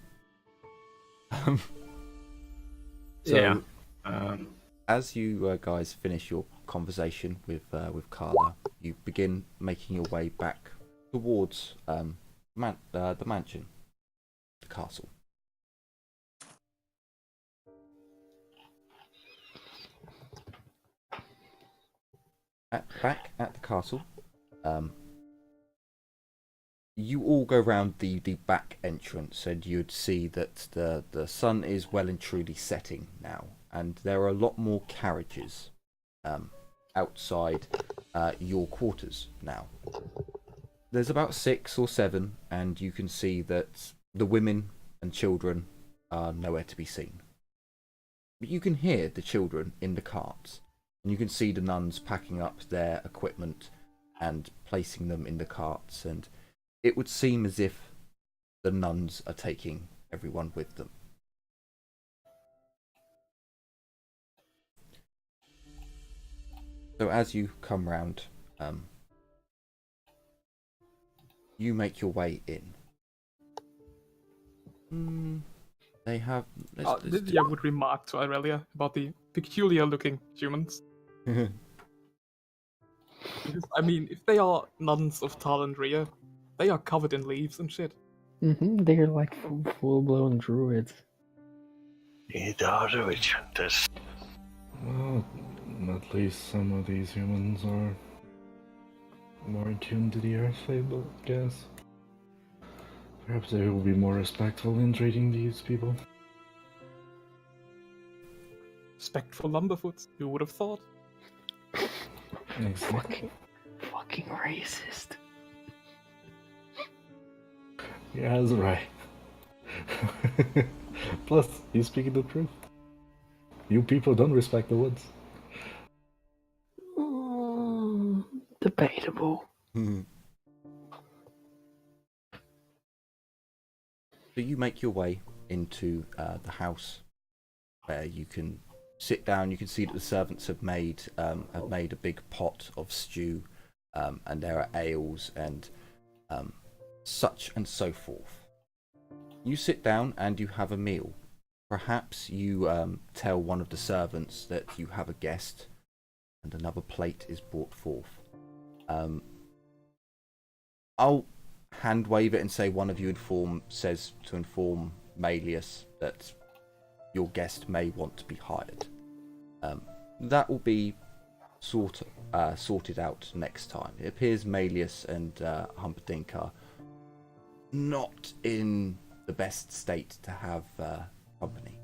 Yeah. As you guys finish your conversation with Carla, you begin making your way back towards the mansion, the castle. Back at the castle, you all go round the back entrance, and you'd see that the sun is well and truly setting now, and there are a lot more carriages outside your quarters now. There's about 6 or 7, and you can see that the women and children are nowhere to be seen. But you can hear the children in the carts, and you can see the nuns packing up their equipment and placing them in the carts, and it would seem as if the nuns are taking everyone with them. So as you come round, you make your way in. They have... Lydia would remark to Aurelia about the peculiar-looking humans. Because, I mean, if they are nuns of Talandria, they are covered in leaves and shit. They're like full-blown druids. They are the witch hunters. Well, at least some of these humans are more attuned to the earth, I guess. Perhaps they will be more respectful in treating these people. Respectful lumberfoots, who would have thought? Exactly. Fucking racist. Yeah, that's right. Plus, he's speaking the truth. You people don't respect the woods. Debatable. So you make your way into the house where you can sit down. You can see that the servants have made a big pot of stew, and there are ales and such and so forth. You sit down and you have a meal. Perhaps you tell one of the servants that you have a guest, and another plate is brought forth. I'll hand wave it and say one of you says to inform Malleus that your guest may want to be hired. That will be sorted out next time. It appears Malleus and Humperdinck are not in the best state to have company.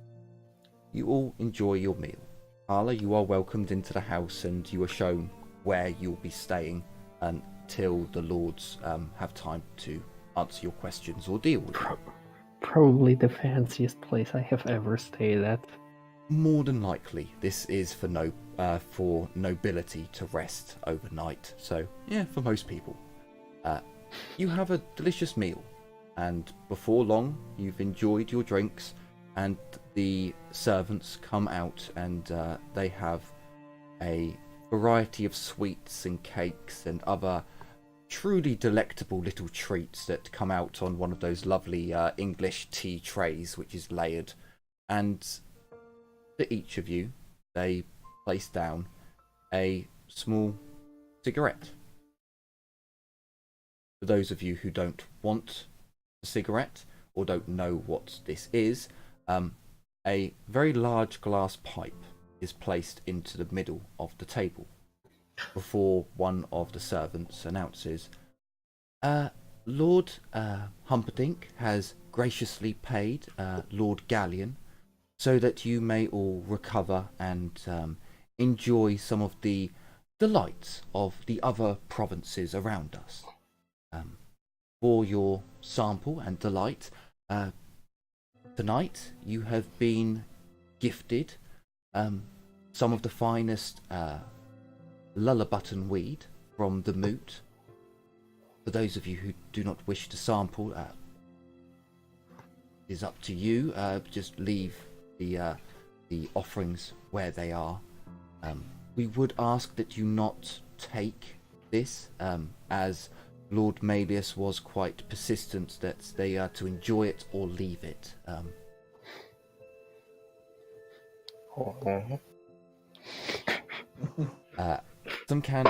You all enjoy your meal. Carla, you are welcomed into the house and you are shown where you'll be staying until the lords have time to answer your questions or deal with you. Probably the fanciest place I have ever stayed at. More than likely, this is for nobility to rest overnight. So, yeah, for most people. You have a delicious meal, and before long, you've enjoyed your drinks, and the servants come out and they have a variety of sweets and cakes and other truly delectable little treats that come out on one of those lovely English tea trays, which is layered. And to each of you, they place down a small cigarette. For those of you who don't want a cigarette or don't know what this is, a very large glass pipe is placed into the middle of the table before one of the servants announces, Lord Humperdinck has graciously paid Lord Galleon so that you may all recover and enjoy some of the delights of the other provinces around us. For your sample and delight, tonight you have been gifted some of the finest lullabutton weed from the moot. For those of you who do not wish to sample, it is up to you. Just leave the offerings where they are. We would ask that you not take this, as Lord Malleus was quite persistent that they are to enjoy it or leave it.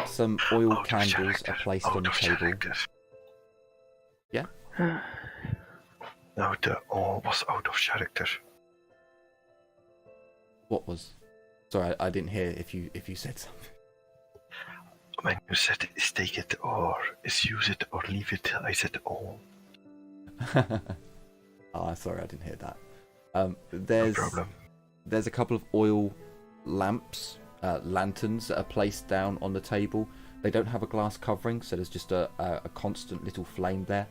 Some oil candles are placed on the table. Yeah? No, the all was out of character. What was? Sorry, I didn't hear if you said something. When you said is take it or is use it or leave it, I said all. Oh, sorry, I didn't hear that. No problem. There's a couple of oil lamps, lanterns that are placed down on the table. They don't have a glass covering, so there's just a constant little flame there,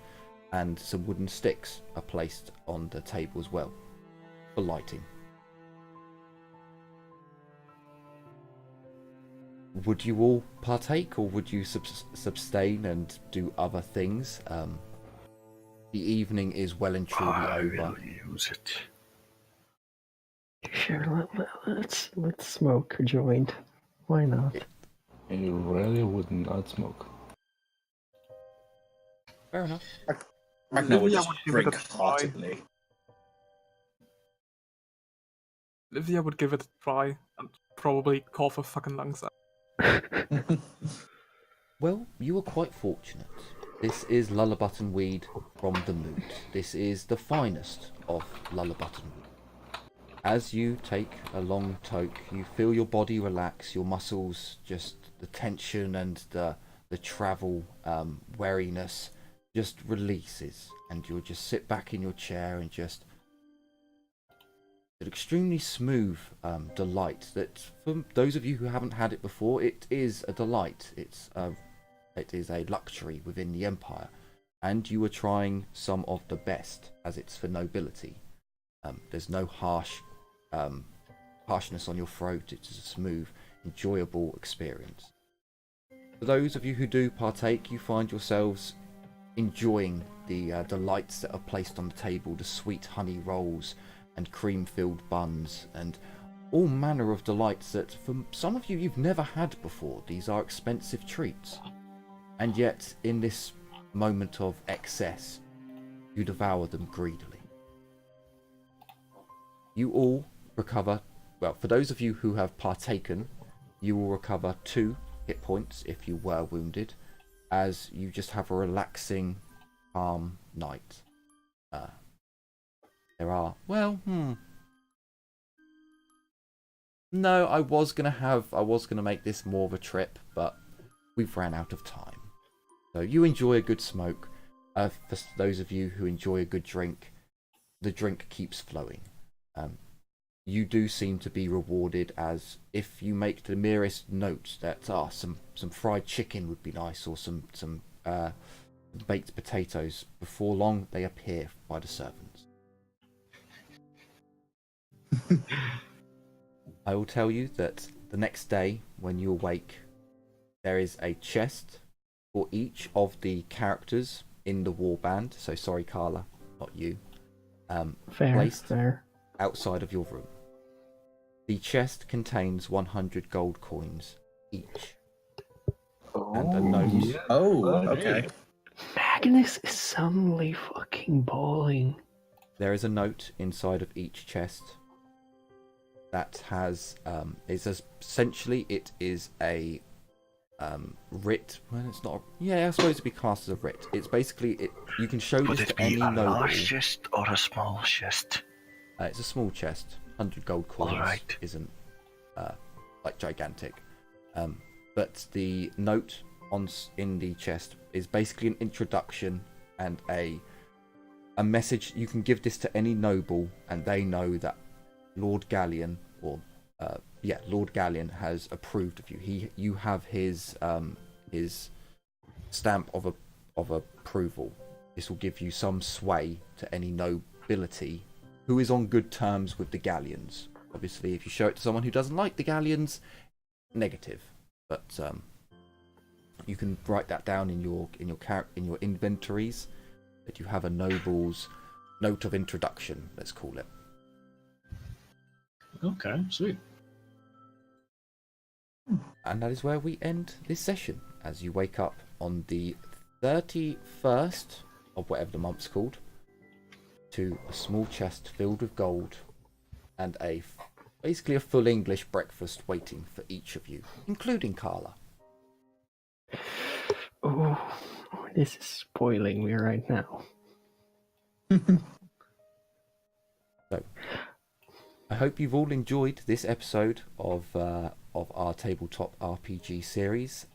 and some wooden sticks are placed on the table as well for lighting. Would you all partake, or would you abstain and do other things? The evening is well and truly over. I will use it. Sure, let's smoke a joint. Why not? You really would not smoke. Fair enough. Ragnar would Livia just would give it drink a try. heartedly. Livia would give it a try and probably cough her fucking lungs out. Well, you are quite fortunate. This is lullabutton weed from the moot. This is the finest of lullabutton weed. As you take a long toke, you feel your body relax, your muscles, just the tension and the travel weariness just releases, and you'll just sit back in your chair and just an extremely smooth delight that, for those of you who haven't had it before, it is a delight. It is a luxury within the Empire, and you are trying some of the best, as it's for nobility. There's no harshness on your throat. It's a smooth, enjoyable experience. For those of you who do partake, you find yourselves enjoying the delights that are placed on the table, the sweet honey rolls and cream-filled buns, and all manner of delights that, for some of you, you've never had before. These are expensive treats. And yet, in this moment of excess, you devour them greedily. You all recover, well, for those of you who have partaken, you will recover 2 hit points if you were wounded, as you just have a relaxing, calm night. There are, well, no, I was gonna make this more of a trip, but we've ran out of time. So you enjoy a good smoke. For those of you who enjoy a good drink, the drink keeps flowing. You do seem to be rewarded, as if you make the merest note that some fried chicken would be nice, or some baked potatoes. Before long, they appear by the servants. I will tell you that the next day, when you awake, there is a chest for each of the characters in the warband. So sorry, Carla, not you. Placed outside of your room. The chest contains 100 gold coins each. And a note. Yeah. Oh, okay. Magness is suddenly fucking balling. There is a note inside of each chest that has essentially it is a writ. Well, it's not. Yeah, I suppose it'd be classed as a writ. It's basically you can show Would this it to any be a noble. large chest or a small chest? It's a small chest. 100 gold coins Alright. isn't like gigantic. But the note in the chest is basically an introduction and a message. You can give this to any noble, and they know that Lord Galleon, or Lord Galleon has approved of you. You have his stamp of approval. This will give you some sway to any nobility who is on good terms with the Galleons. Obviously, if you show it to someone who doesn't like the Galleons, negative. But you can write that down in your inventories, that you have a noble's note of introduction, let's call it. Okay, sweet. And that is where we end this session, as you wake up on the 31st of whatever the month's called, to a small chest filled with gold and basically a full English breakfast waiting for each of you, including Carla. Oh, this is spoiling me right now. So, I hope you've all enjoyed this episode of our tabletop RPG series,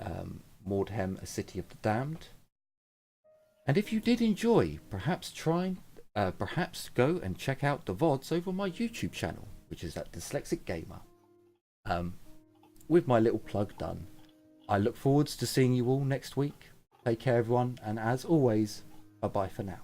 Mordheim, A City of the Damned. And if you did enjoy, perhaps go and check out the VODs over on my YouTube channel, which is at Dyslexic Gamer. With my little plug done, I look forward to seeing you all next week. Take care, everyone, and as always, bye-bye for now.